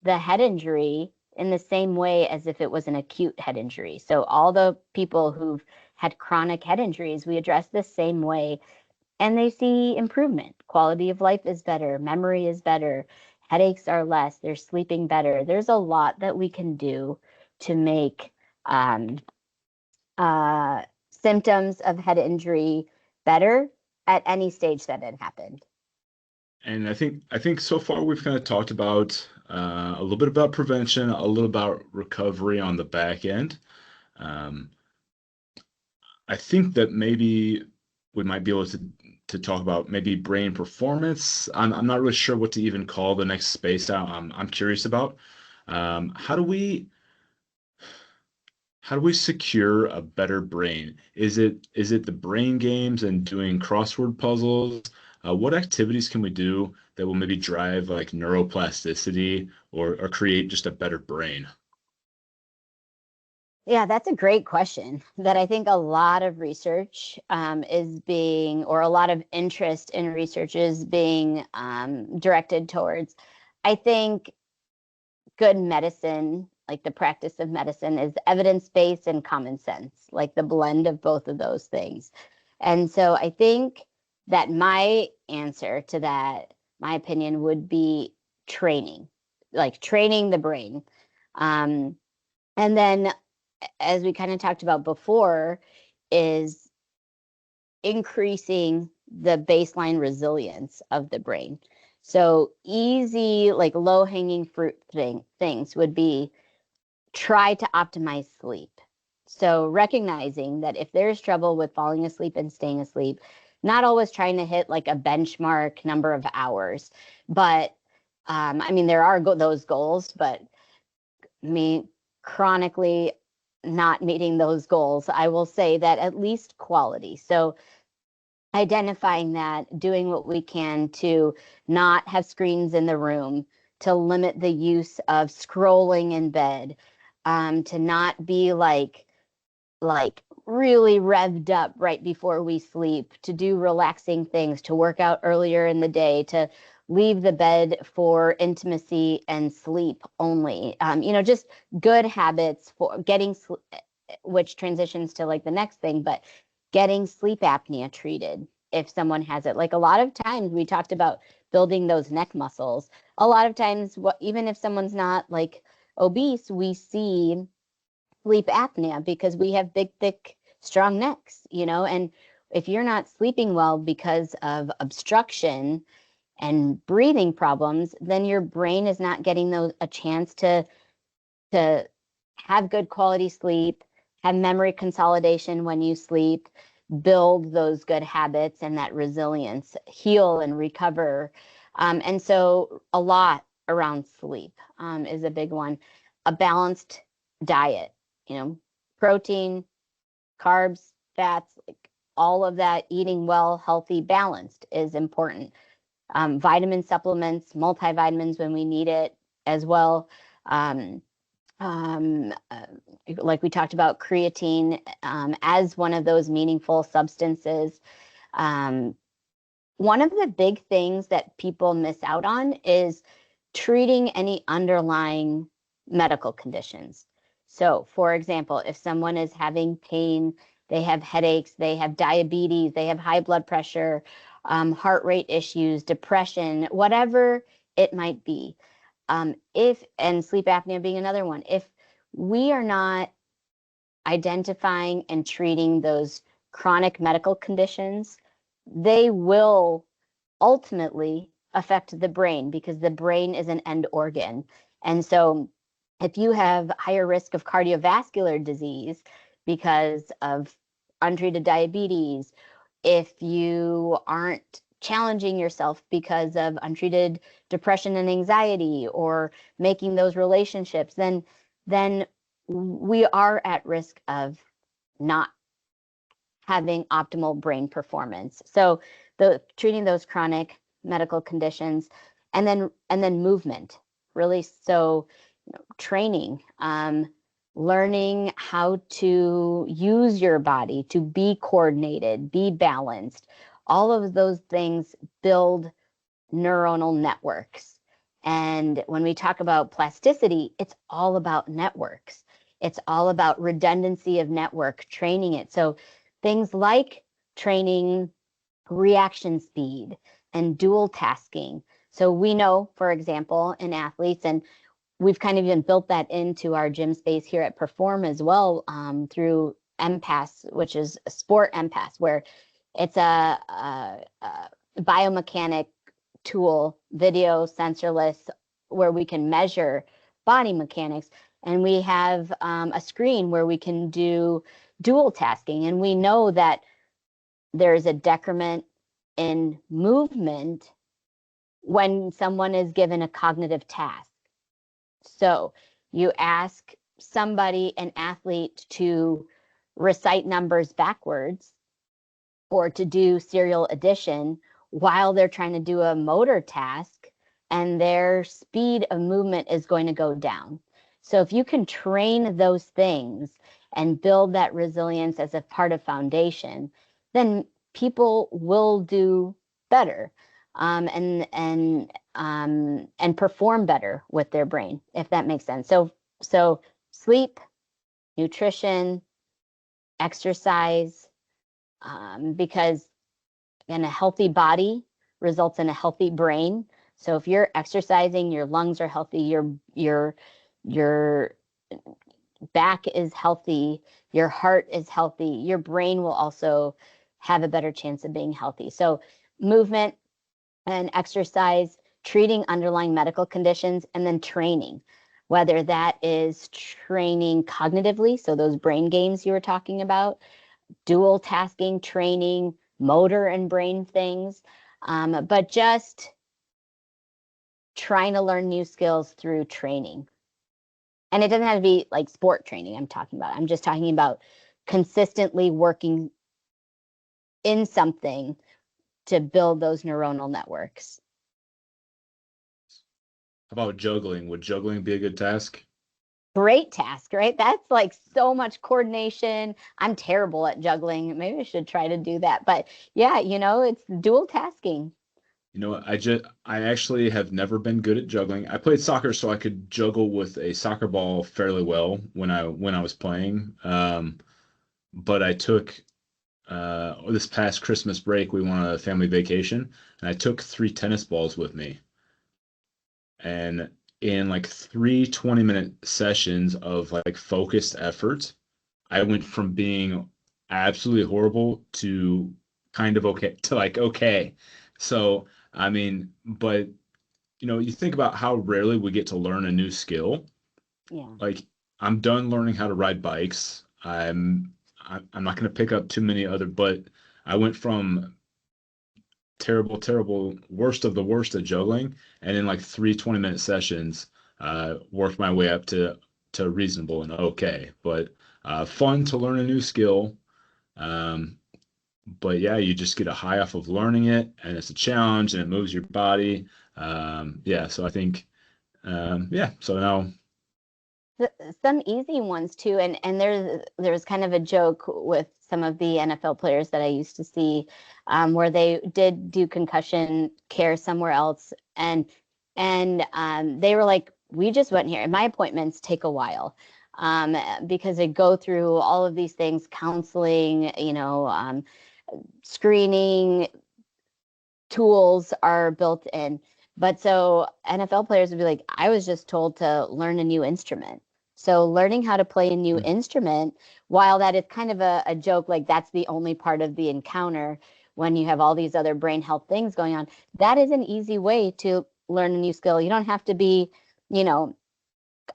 the head injury in the same way as if it was an acute head injury. So all the people who've had chronic head injuries, we address the same way, and they see improvement. Quality of life is better, memory is better, headaches are less, they're sleeping better. There's a lot that we can do to make symptoms of head injury better at any stage that it happened. And I think so far we've kind of talked about a little bit about prevention, a little about recovery on the back end. Um, I think that maybe we might be able to talk about maybe brain performance. I'm not really sure what to even call the next space out. I'm curious about. Um, how do we how do we secure a better brain? Is it the brain games and doing crossword puzzles? What activities can we do that will maybe drive like neuroplasticity or create just a better brain? Yeah, that's a great question that I think a lot of research is being, or a lot of interest in research is being directed towards. I think good medicine, like the practice of medicine, is evidence-based and common sense, like the blend of both of those things. And so I think that my answer to that, my opinion, would be training, like training the brain. Um, and then, as we kind of talked about before, is increasing the baseline resilience of the brain. So easy, like low hanging fruit things would be try to optimize sleep. So recognizing that if there's trouble with falling asleep and staying asleep, not always trying to hit like a benchmark number of hours, but I mean, there are those goals, but me chronically not meeting those goals, I will say that at least quality. So identifying that, doing what we can to not have screens in the room, to limit the use of scrolling in bed, to not be like really revved up right before we sleep, to do relaxing things, to work out earlier in the day, to leave the bed for intimacy and sleep only. Just good habits for getting, which transitions to like the next thing, but getting sleep apnea treated if someone has it. Like a lot of times we talked about building those neck muscles. A lot of times, even if someone's not like obese, we see sleep apnea because we have big, thick, strong necks, and if you're not sleeping well because of obstruction and breathing problems, then your brain is not getting a chance to have good quality sleep, have memory consolidation when you sleep, build those good habits and that resilience, heal and recover. And so a lot around sleep is a big one. A balanced diet, protein, carbs, fats, like all of that, eating well, healthy, balanced is important. Vitamin supplements, multivitamins when we need it as well. Um, um, uh, like we talked about creatine as one of those meaningful substances. Um, One of the big things that people miss out on is treating any underlying medical conditions. So, for example, if someone is having pain, they have headaches, they have diabetes, they have high blood pressure, heart rate issues, depression, whatever it might be, and sleep apnea being another one, if we are not identifying and treating those chronic medical conditions, they will ultimately affect the brain because the brain is an end organ. And so if you have higher risk of cardiovascular disease because of untreated diabetes, if you aren't challenging yourself because of untreated depression and anxiety or making those relationships, then we are at risk of not having optimal brain performance. So treating those chronic medical conditions, and then movement, really. So training, learning how to use your body to be coordinated, be balanced. All of those things build neuronal networks. And when we talk about plasticity, it's all about networks. It's all about redundancy of network, training it. So things like training reaction speed and dual tasking. So we know, for example, in athletes, and we've kind of even built that into our gym space here at Perform as well, through empaths, which is a sport empath, where it's a biomechanic tool, video, sensorless, where we can measure body mechanics. And we have a screen where we can do dual tasking. And we know that there's a decrement in movement when someone is given a cognitive task. So you ask somebody, an athlete, to recite numbers backwards or to do serial addition while they're trying to do a motor task, and their speed of movement is going to go down. So if you can train those things and build that resilience as a part of foundation, then people will do better, and perform better with their brain, if that makes sense. So sleep, nutrition, exercise, because again, a healthy body results in a healthy brain. So if you're exercising, your lungs are healthy, your back is healthy, your heart is healthy, your brain will also have a better chance of being healthy. So movement and exercise, treating underlying medical conditions, and then training, whether that is training cognitively, so those brain games you were talking about, dual tasking training, motor and brain things, but just trying to learn new skills through training. And it doesn't have to be like sport training I'm talking about. I'm just talking about consistently working in something to build those neuronal networks. How about juggling? Would juggling be a good task? Great task, right? That's like so much coordination. I'm terrible at juggling. Maybe I should try to do that. But yeah, it's dual tasking. I actually have never been good at juggling. I played soccer, so I could juggle with a soccer ball fairly well when I was playing. But I took this past Christmas break, we went on a family vacation, and I took 3 tennis balls with me. And in like 3 20-minute sessions of like focused effort, I went from being absolutely horrible to kind of okay to like okay. So, I mean, but you think about how rarely we get to learn a new skill. Yeah. Like I'm done learning how to ride bikes. I'm not going to pick up too many other, but I went from terrible, terrible, worst of the worst at juggling, and in like 3 20-minute sessions, worked my way up to reasonable and okay. But fun to learn a new skill. Um, but yeah, you just get a high off of learning it, and it's a challenge, and it moves your body. Yeah, so I think, yeah. So now, Some easy ones too, and there's kind of a joke with some of the NFL players that I used to see, where they did do concussion care somewhere else, and they were like, we just went here, and my appointments take a while, because they go through all of these things, counseling, screening tools are built in. But so NFL players would be like, I was just told to learn a new instrument. So learning how to play a new instrument, while that is kind of a joke, like that's the only part of the encounter when you have all these other brain health things going on, that is an easy way to learn a new skill. You don't have to be,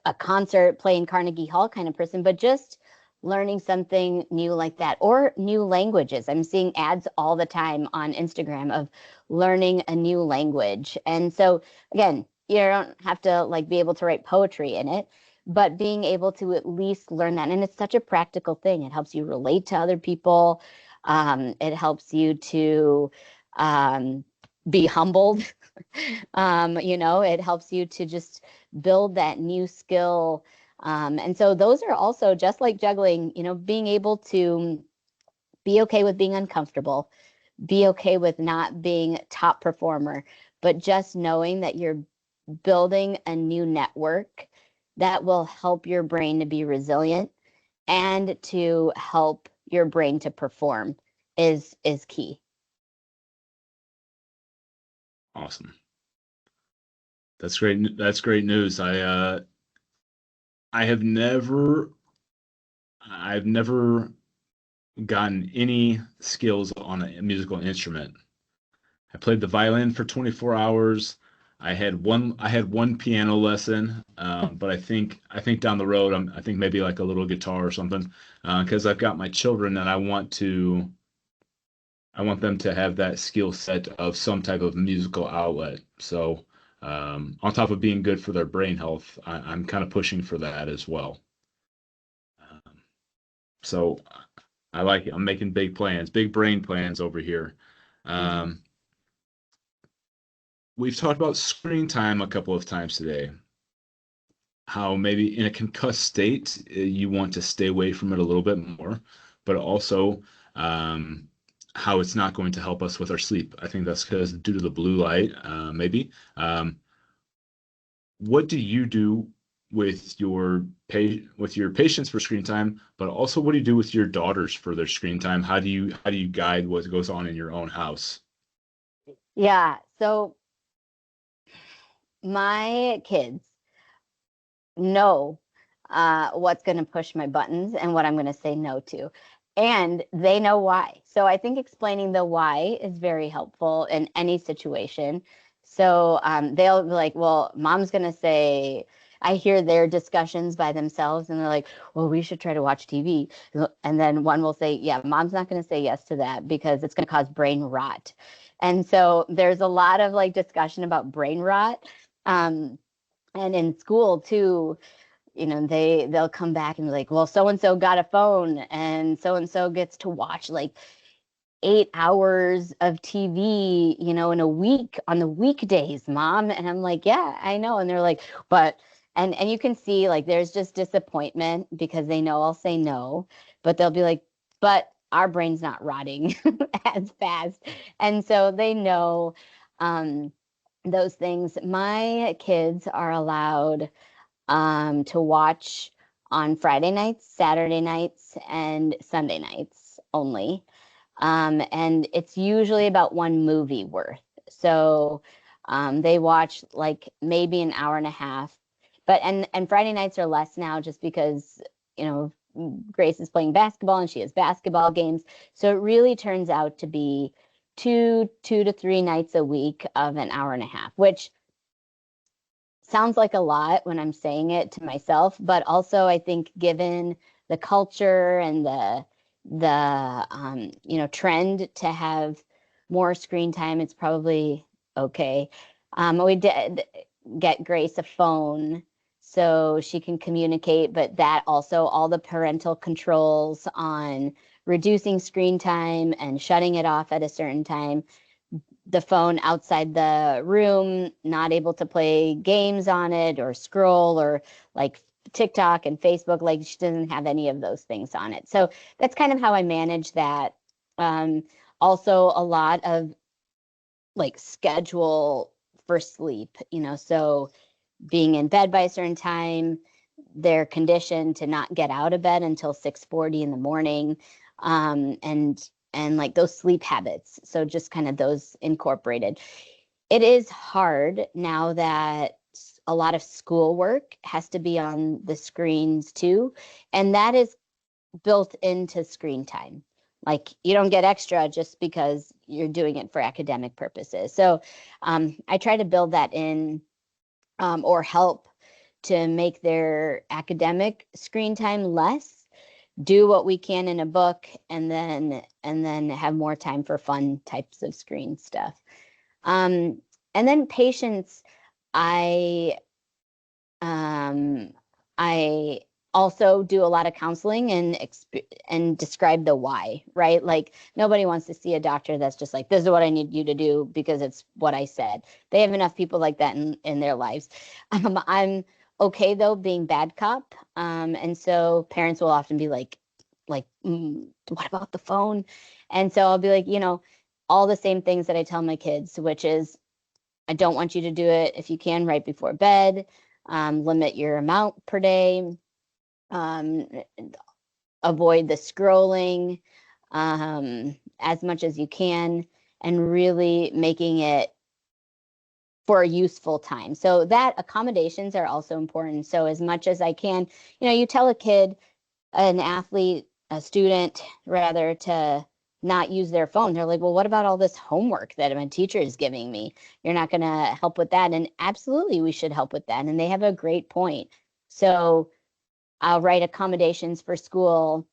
a concert playing Carnegie Hall kind of person, but just learning something new like that, or new languages. I'm seeing ads all the time on Instagram of learning a new language. And so again, you don't have to like be able to write poetry in it, but being able to at least learn that. And it's such a practical thing. It helps you relate to other people. It helps you to be humbled. It helps you to just build that new skill. And so those are also just like juggling, being able to be okay with being uncomfortable, be okay with not being top performer, but just knowing that you're building a new network that will help your brain to be resilient and to help your brain to perform is key. awesome. That's great. That's great news. I have never gotten any skills on a musical instrument. I played the violin for 24 hours. I had one piano lesson, but I think down the road I think maybe like a little guitar or something, because I've got my children and I want them to have that skill set of some type of musical outlet. So on top of being good for their brain health, I'm kind of pushing for that as well. Um, so I like it. I'm making big plans, big brain plans over here. Mhm. Um, we've talked about screen time a couple of times today. How maybe in a concussed state, you want to stay away from it a little bit more, but also um, how it's not going to help us with our sleep. I think that's because due to the blue light, maybe. What do you do with your patients for screen time, but also what do you do with your daughters for their screen time? How do you guide what goes on in your own house? Yeah. So my kids know what's going to push my buttons and what I'm going to say no to. And they know why. So I think explaining the why is very helpful in any situation. So they'll be like, well, mom's going to say, I hear their discussions by themselves and they're like, well, we should try to watch TV. And then one will say, yeah, mom's not going to say yes to that because it's going to cause brain rot. And so there's a lot of like discussion about brain rot. Um, and in school too, they'll come back and be like, well, so and so got a phone and so gets to watch like 8 hours of TV, in a week on the weekdays, mom. And I'm like, yeah, I know. And they're like, but and you can see like there's just disappointment because they know I'll say no, but they'll be like, but our brain's not rotting as fast. And so they know um those things. My kids are allowed to watch on Friday nights, Saturday nights, and Sunday nights only. And it's usually about one movie worth. So they watch like maybe an hour and a half. But and Friday nights are less now just because, you know, Grace is playing basketball and she has basketball games. So it really turns out to be two to three nights a week of an hour and a half, which sounds like a lot when I'm saying it to myself, but also I think given the culture and the trend to have more screen time, it's probably okay. We did get Grace a phone so she can communicate, but that also all the parental controls on reducing screen time and shutting it off at a certain time, the phone outside the room, not able to play games on it or scroll or like TikTok and Facebook. Like she doesn't have any of those things on it. So that's kind of how I manage that. Um, Also, a lot of like schedule for sleep, so being in bed by a certain time, they're conditioned to not get out of bed until 6:40 in the morning. And like those sleep habits. So just kind of those incorporated. It is hard now that a lot of schoolwork has to be on the screens too. And that is built into screen time. Like you don't get extra just because you're doing it for academic purposes. So I try to build that in or help to make their academic screen time less, do what we can in a book, and then have more time for fun types of screen stuff. And then patients, I um, I also do a lot of counseling and describe the why, right? Like nobody wants to see a doctor that's just like, this is what I need you to do because it's what I said. They have enough people like that in their lives. I'm okay though being bad cop. And so parents will often be like, what about the phone? And so I'll be like, all the same things that I tell my kids, which is I don't want you to do it if you can right before bed. Limit your amount per day. Um, Avoid the scrolling as much as you can, and really making it for a useful time. So that accommodations are also important. So as much as I can, you tell a kid, an athlete, a student rather to not use their phone. They're like, well, what about all this homework that my teacher is giving me? You're not going to help with that. And absolutely, we should help with that. And they have a great point. So I'll write accommodations for school,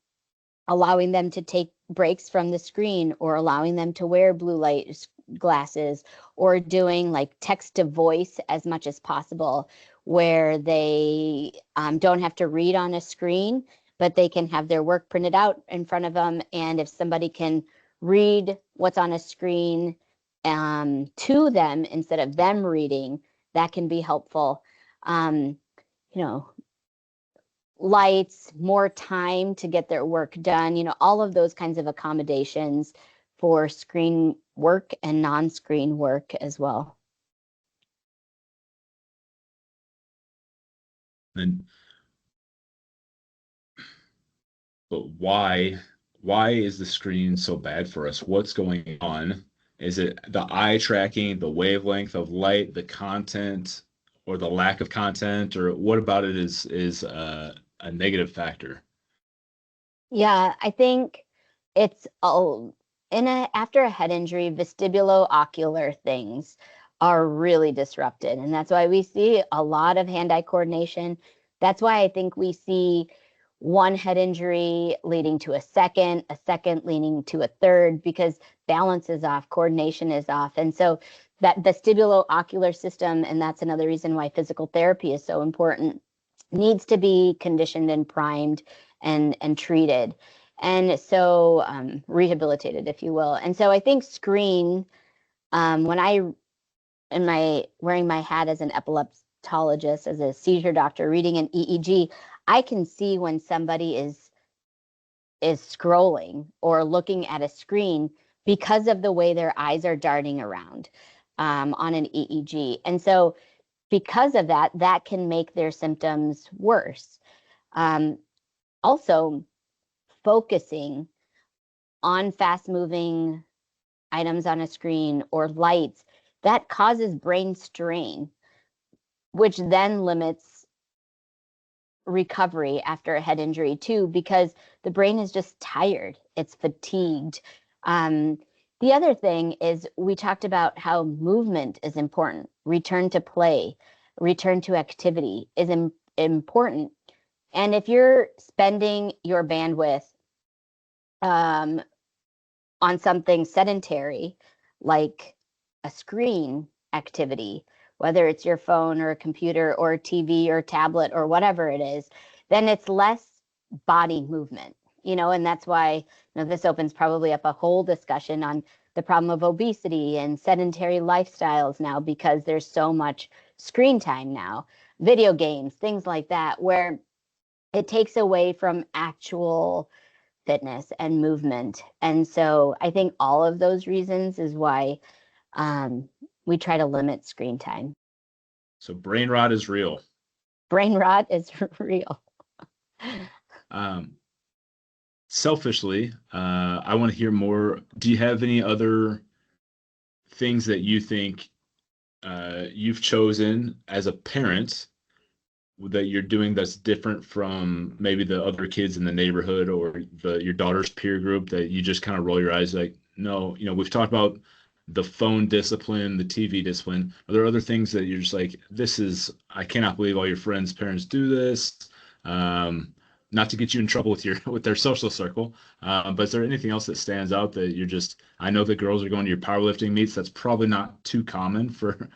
allowing them to take breaks from the screen, or allowing them to wear blue light glasses, or doing like text to voice as much as possible, where they don't have to read on a screen, but they can have their work printed out in front of them. And if somebody can read what's on a screen to them instead of them reading, that can be helpful. You know, lights, more time to get their work done, all of those kinds of accommodations for screen work and non-screen work as well. But why is the screen so bad for us? What's going on? Is it the eye tracking, the wavelength of light, the content, or the lack of content, or what about it is a negative factor? Yeah, I think it's after a head injury, vestibulo-ocular things are really disrupted. And that's why we see a lot of hand-eye coordination. That's why I think we see one head injury leading to a second leading to a third, because balance is off, coordination is off. And so that vestibulo-ocular system, and that's another reason why physical therapy is so important, needs to be conditioned and primed and treated. And so rehabilitated, if you will. And so I think screen, when I am wearing my hat as an epileptologist, as a seizure doctor, reading an EEG, I can see when somebody is scrolling or looking at a screen because of the way their eyes are darting around on an EEG. And so because of that, that can make their symptoms worse. Also, focusing on fast moving items on a screen or lights, that causes brain strain, which then limits recovery after a head injury too, because the brain is just tired, it's fatigued. The other thing is, we talked about how movement is important. Return to play, return to activity is important. And if you're spending your bandwidth on something sedentary, like a screen activity, whether it's your phone or a computer or a TV or tablet or whatever it is, then it's less body movement, and that's why, this opens probably up a whole discussion on the problem of obesity and sedentary lifestyles now, because there's so much screen time now, video games, things like that, where it takes away from actual fitness and movement. And so I think all of those reasons is why we try to limit screen time. So brain rot is real. Brain rot is real. Selfishly, I want to hear more. Do you have any other things that you think you've chosen as a parent that you're doing that's different from maybe the other kids in the neighborhood or your daughter's peer group, that you just kind of roll your eyes like, no, we've talked about the phone discipline, the TV discipline. Are there other things that you're just like, I cannot believe all your friends' parents do this? Not to get you in trouble with their social circle, but is there anything else that stands out that you're just, I know that girls are going to your powerlifting meets. That's probably not too common for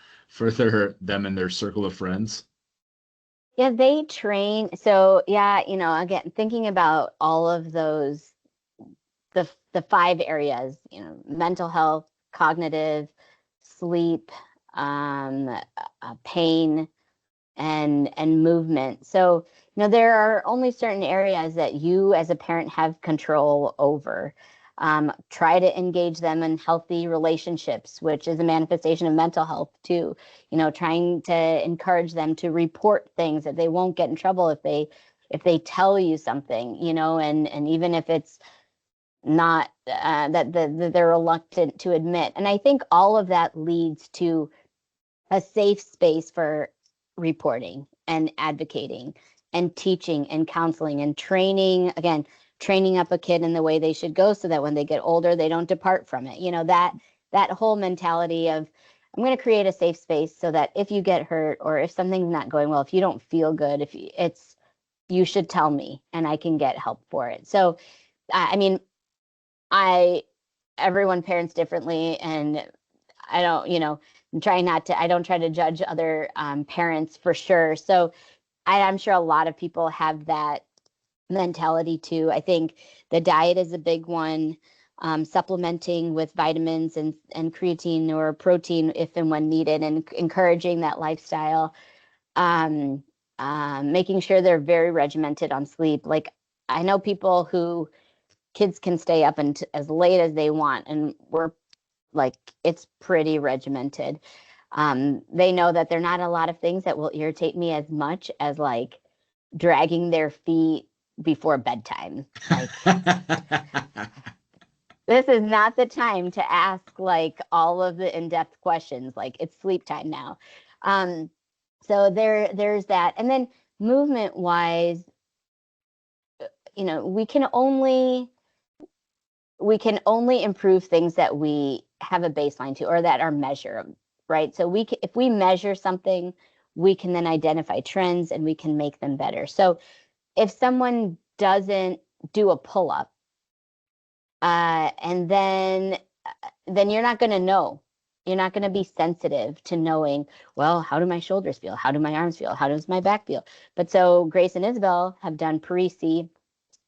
them and their circle of friends. Yeah, they train. So yeah, again, thinking about all of those, the 5 areas, mental health, cognitive, sleep, pain, and movement. So, there are only certain areas that you as a parent have control over. Try to engage them in healthy relationships, which is a manifestation of mental health too. Trying to encourage them to report things, that they won't get in trouble if they tell you something, and even if it's not that they're reluctant to admit. And I think all of that leads to a safe space for reporting and advocating and teaching and counseling and training, again, training up a kid in the way they should go so that when they get older, they don't depart from it. That whole mentality of, I'm going to create a safe space so that if you get hurt or if something's not going well, if you don't feel good, you should tell me and I can get help for it. So, I mean, everyone parents differently, and I don't, I don't try to judge other parents for sure. So I'm sure a lot of people have that mentality too. I think the diet is a big one. Supplementing with vitamins and creatine or protein if and when needed, and encouraging that lifestyle. Making sure they're very regimented on sleep. Like, I know people who kids can stay up as late as they want, and we're like, it's pretty regimented. They know that there are not a lot of things that will irritate me as much as like dragging their feet before bedtime. Like, this is not the time to ask like all of the in-depth questions. Like, it's sleep time now. So there's that. And then movement wise, we can only improve things that we have a baseline to or that are measurable, right? So if we measure something, we can then identify trends and we can make them better. So if someone doesn't do a pull-up, and then you're not going to know. You're not going to be sensitive to knowing, well, how do my shoulders feel? How do my arms feel? How does my back feel? But so Grace and Isabel have done Parisi,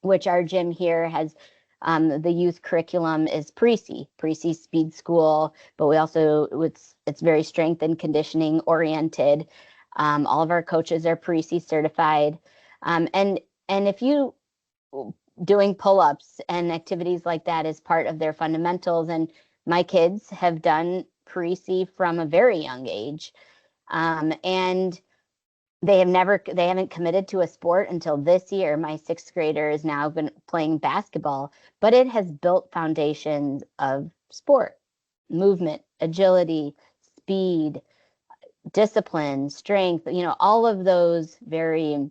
which our gym here has. The youth curriculum is Parisi speed school, but we also, it's very strength and conditioning oriented. All of our coaches are Parisi certified. And if you doing pull-ups and activities like that is part of their fundamentals, and my kids have done Parisi from a very young age, and they haven't committed to a sport until this year. My 6th grader has now been playing basketball, but it has built foundations of sport, movement, agility, speed, discipline, strength, all of those very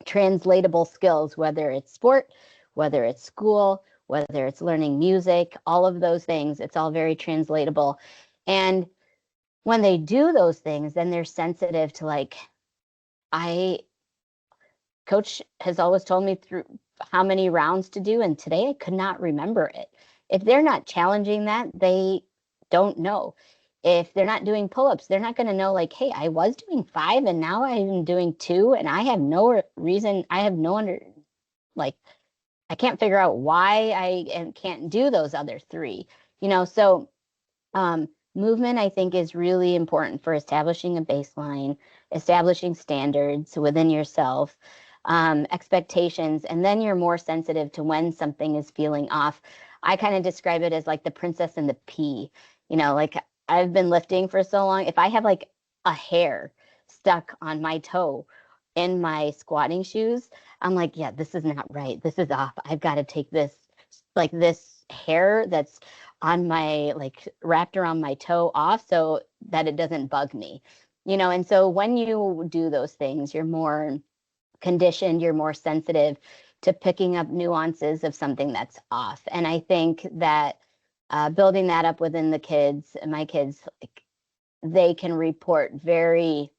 translatable skills, whether it's sport, whether it's school, whether it's learning music, all of those things, it's all very translatable. And when they do those things, then they're sensitive to like, coach has always told me through how many rounds to do, and today I could not remember it. If they're not challenging that, they don't know. If they're not doing pull-ups, they're not going to know like, hey, I was doing 5 and now I'm doing 2, and I have no reason, I can't figure out why I can't do those other 3, so movement, I think, is really important for establishing a baseline, establishing standards within yourself, expectations, and then you're more sensitive to when something is feeling off. I kind of describe it as like the princess and the pea. Like, I've been lifting for so long. If I have like a hair stuck on my toe in my squatting shoes, I'm like, yeah, this is not right. This is off. I've got to take this hair that's on my, like, wrapped around my toe off so that it doesn't bug me, and so when you do those things, you're more conditioned, you're more sensitive to picking up nuances of something that's off. And I think that building that up within the kids, my kids, like, they can report very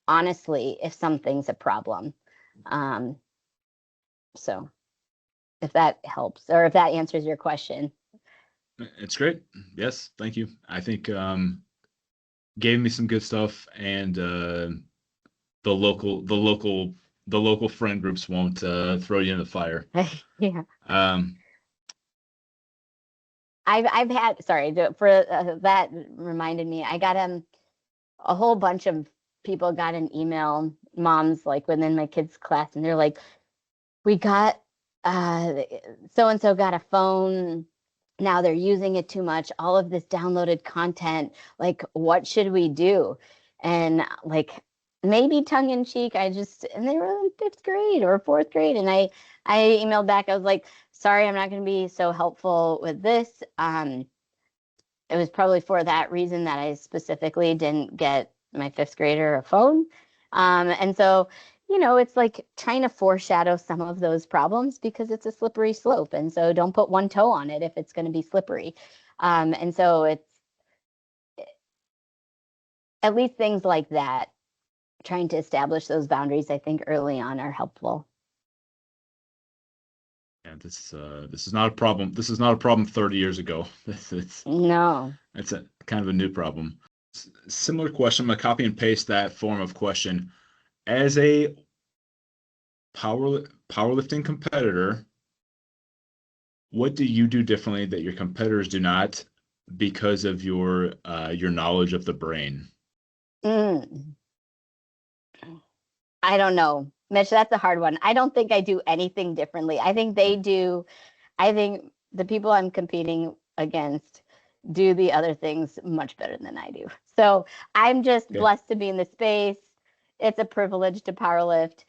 honestly if something's a problem. So if that helps, or if that answers your question. It's great. Yes, thank you. I think gave me some good stuff, and the local friend groups won't throw you in the fire. Yeah. I've had, that reminded me, I got a whole bunch of people got an email, moms, like within my kids' class, and they're like, we got so-and-so got a phone, now they're using it too much, all of this downloaded content, like, what should we do? And like, maybe tongue in cheek, and they were in 5th grade or 4th grade, and I emailed back, I was like, sorry, I'm not going to be so helpful with this. It was probably for that reason that I specifically didn't get my 5th grader a phone. And so, it's like trying to foreshadow some of those problems because it's a slippery slope. And so don't put one toe on it if it's going to be slippery. And so it's at least things like that, trying to establish those boundaries, I think early on are helpful. Yeah, this is not a problem. This is not a problem 30 years ago. No. It's a kind of a new problem. Similar question. I'm gonna copy and paste that form of question. As a powerlifting competitor, what do you do differently that your competitors do not because of your knowledge of the brain? Mm. I don't know, Mitch, that's a hard one. I don't think I do anything differently. I think they do. I think the people I'm competing against do the other things much better than I do. So I'm just Okay. blessed to be in the space. It's a privilege to powerlift.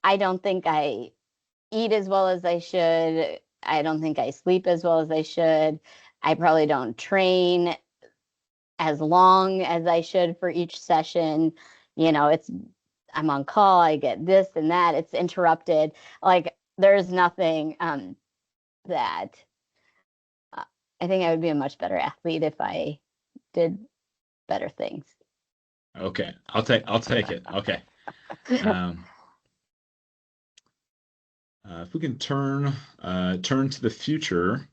I don't think I eat as well as I should. I don't think I sleep as well as I should. I probably don't train as long as I should for each session. It's I'm on call, I get this and that, it's interrupted. Like there's nothing that I think I would be a much better athlete if I did better things. Okay. I'll take it. Okay. Um, if we can turn to the future,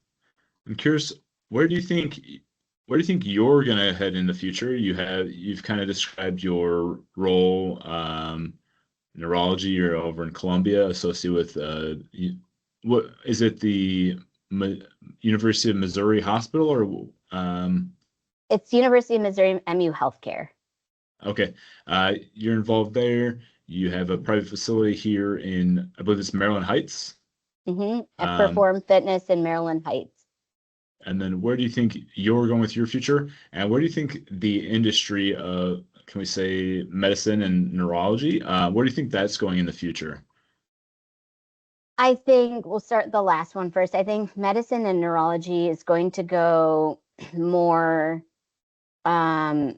I'm curious, where do you think where do you think you're gonna head in the future? You've kind of described your role, neurology. You're over in Columbia, associated with what is it, the Mi University of Missouri Hospital or It's University of Missouri MU Healthcare. okay, you're involved there. You have a private facility here in, I believe it's Maryland Heights. At Um, Perform Fitness in Maryland Heights. And then where do you think you're going with your future? And where do you think the industry of, can we say, medicine and neurology, where do you think that's going in the future? I think we'll start the last one first. I think medicine and neurology is going to go more, and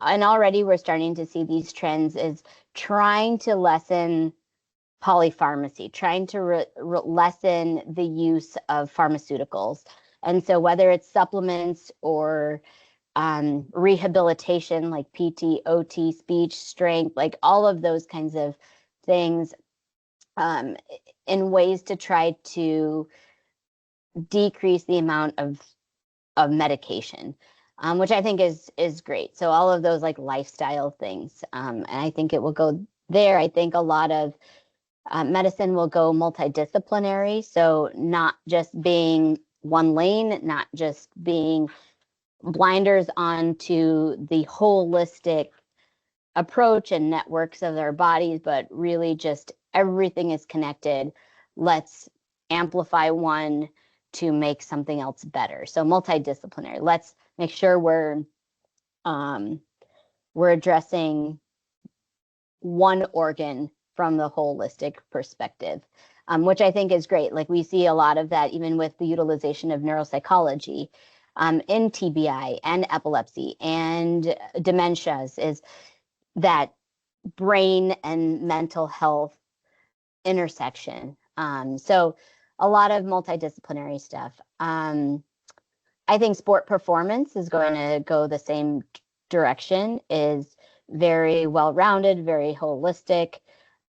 already we're starting to see these trends, is trying to lessen polypharmacy, trying to lessen the use of pharmaceuticals. And so whether it's supplements or rehabilitation like PT, OT, speech, strength, like all of those kinds of things, in ways to try to decrease the amount of medication, which I think is great. So all of those like lifestyle things, and I think it will go there. I think a lot of medicine will go multidisciplinary, so not just being one lane, not just being blinders onto the holistic approach and networks of their bodies, but really just everything is connected. Let's amplify one to make something else better. So multidisciplinary. Let's make sure we're addressing one organ from the holistic perspective, which I think is great. Like we see a lot of that even with the utilization of neuropsychology in TBI and epilepsy and dementias, is that brain and mental health intersection. So a lot of multidisciplinary stuff. I think sport performance is going to go the same direction, is very well-rounded, very holistic.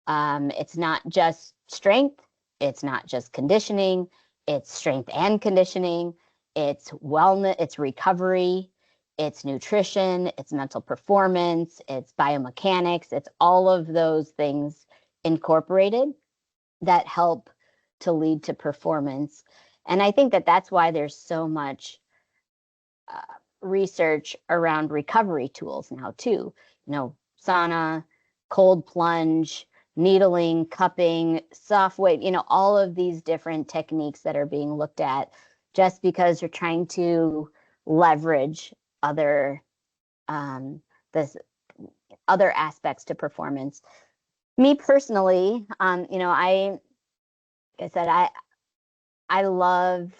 It's not just strength, it's not just conditioning, it's strength and conditioning, it's wellness, it's recovery, it's nutrition, it's mental performance, it's biomechanics, it's all of those things incorporated that help to lead to performance. And I think that that's why there's so much research around recovery tools now too. Sauna, cold plunge, needling, cupping, soft weight, all of these different techniques that are being looked at, just because you're trying to leverage other this other aspects to performance. Me personally, like I said, I love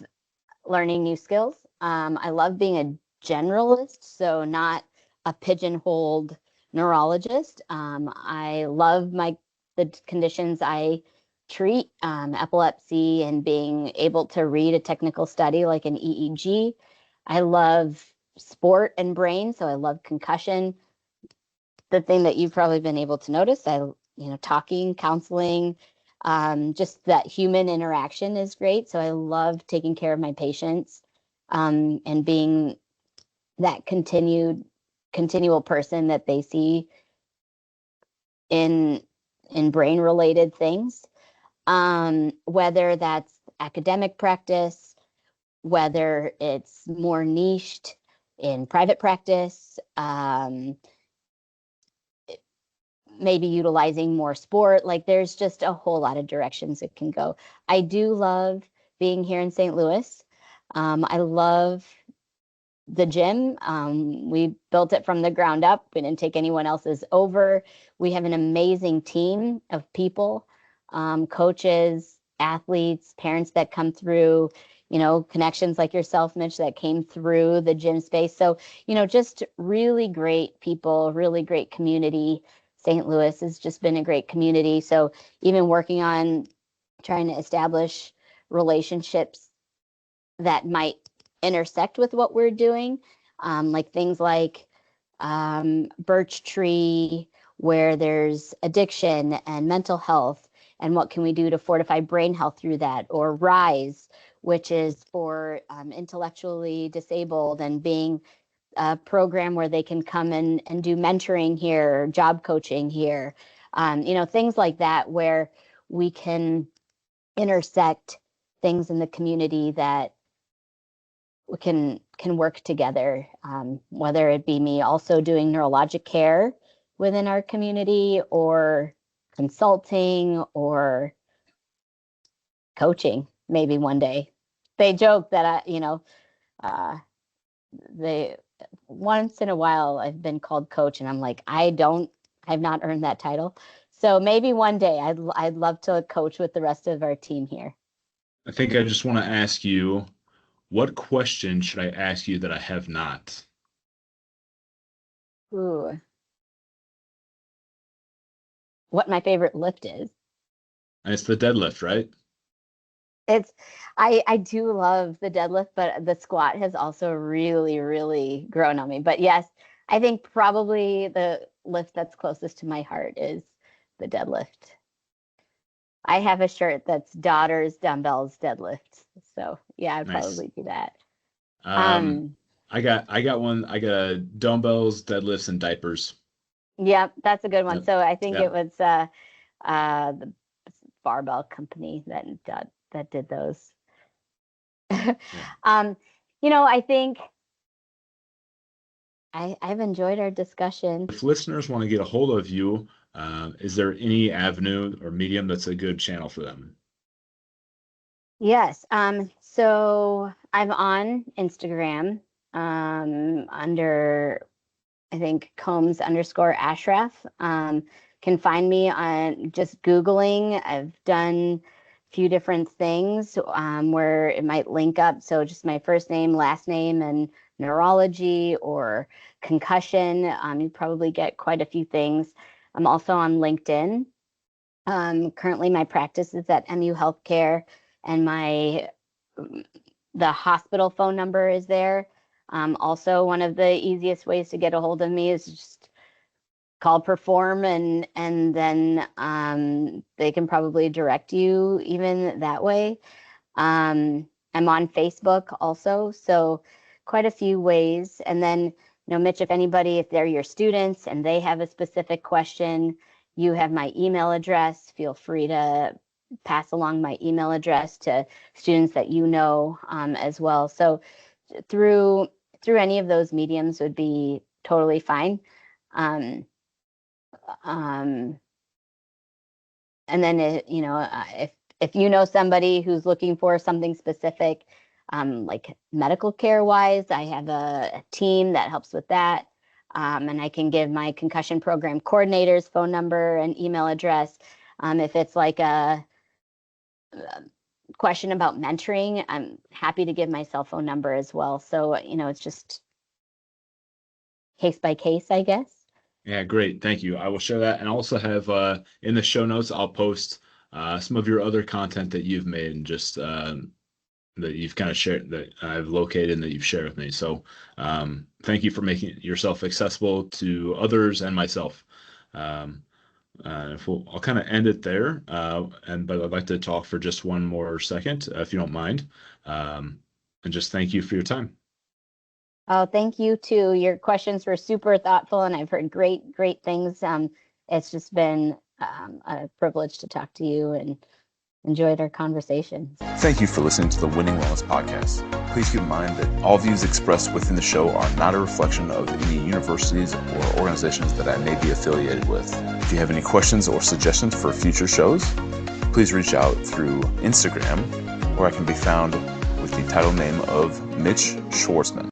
learning new skills. I love being a generalist, so not a pigeonholed neurologist. I love the conditions I treat, epilepsy and being able to read a technical study like an EEG. I love sport and brain, so I love concussion. The thing that you've probably been able to notice, talking, counseling, just that human interaction is great. So I love taking care of my patients, and being that continual person that they see in brain related things, whether that's academic practice, whether it's more niched in private practice, maybe utilizing more sport. Like there's just a whole lot of directions it can go. I do love being here in St. Louis. I love the gym. We built it from the ground up. We didn't take anyone else's over. We have an amazing team of people, coaches, athletes, parents that come through, connections like yourself, Mitch, that came through the gym space. So, just really great people, really great community. St. Louis has just been a great community. So even working on trying to establish relationships that might intersect with what we're doing, like things like Birch Tree, where there's addiction and mental health, and what can we do to fortify brain health through that, or Rise, which is for intellectually disabled, and being a program where they can come and do mentoring here, job coaching here, things like that, where we can intersect things in the community that we can work together, whether it be me also doing neurologic care within our community, or consulting, or coaching maybe one day. They joke that they once in a while I've been called coach, and I'm like, I've not earned that title. So maybe one day I'd love to coach with the rest of our team here. I think I just want to ask you, what question should I ask you that I have not? Ooh. What my favorite lift is. And it's the deadlift, right? I do love the deadlift, but the squat has also really, really grown on me. But yes, I think probably the lift that's closest to my heart is the deadlift. I have a shirt that's daughters, dumbbells, deadlifts. So yeah, I'd Nice. probably do that. I got one. I got dumbbells, deadlifts, and diapers. Yeah, that's a good one. Yep. So I think Yeah. it was the barbell company that did those. Yeah. I think I've enjoyed our discussion. If listeners want to get a hold of you, is there any avenue or medium that's a good channel for them? Yes. So I'm on Instagram under, I think, Combs_Ashraf. Can find me on just Googling. I've done a few different things where it might link up. So just my first name, last name, and neurology or concussion. You probably get quite a few things. I'm also on LinkedIn. Currently, my practice is at MU Healthcare, and the hospital phone number is there. Also, one of the easiest ways to get a hold of me is just call Perform, and then they can probably direct you even that way. I'm on Facebook also, so quite a few ways. And then, Mitch, if they're your students and they have a specific question, you have my email address. Feel free to pass along my email address to students that as well. So through any of those mediums would be totally fine. And then if you know somebody who's looking for something specific, like medical care wise, I have a team that helps with that. And I can give my concussion program coordinator's phone number and email address. If it's like a question about mentoring, I'm happy to give my cell phone number as well. So, it's just case by case, I guess. Yeah, great. Thank you. I will share that. And I also have in the show notes, I'll post some of your other content that you've made and just that you've kind of shared that I've located and that you've shared with me. So thank you for making yourself accessible to others and myself. Um, I'll kind of end it there, but I'd like to talk for just one more second, if you don't mind, and just thank you for your time. Oh, thank you too. Your questions were super thoughtful, and I've heard great things. It's just been a privilege to talk to you and enjoyed our conversations. Thank you for listening to the Winning Wellness Podcast. Please keep in mind that all views expressed within the show are not a reflection of any universities or organizations that I may be affiliated with. If you have any questions or suggestions for future shows, please reach out through Instagram, where I can be found with the title name of Mitch Schwartzman.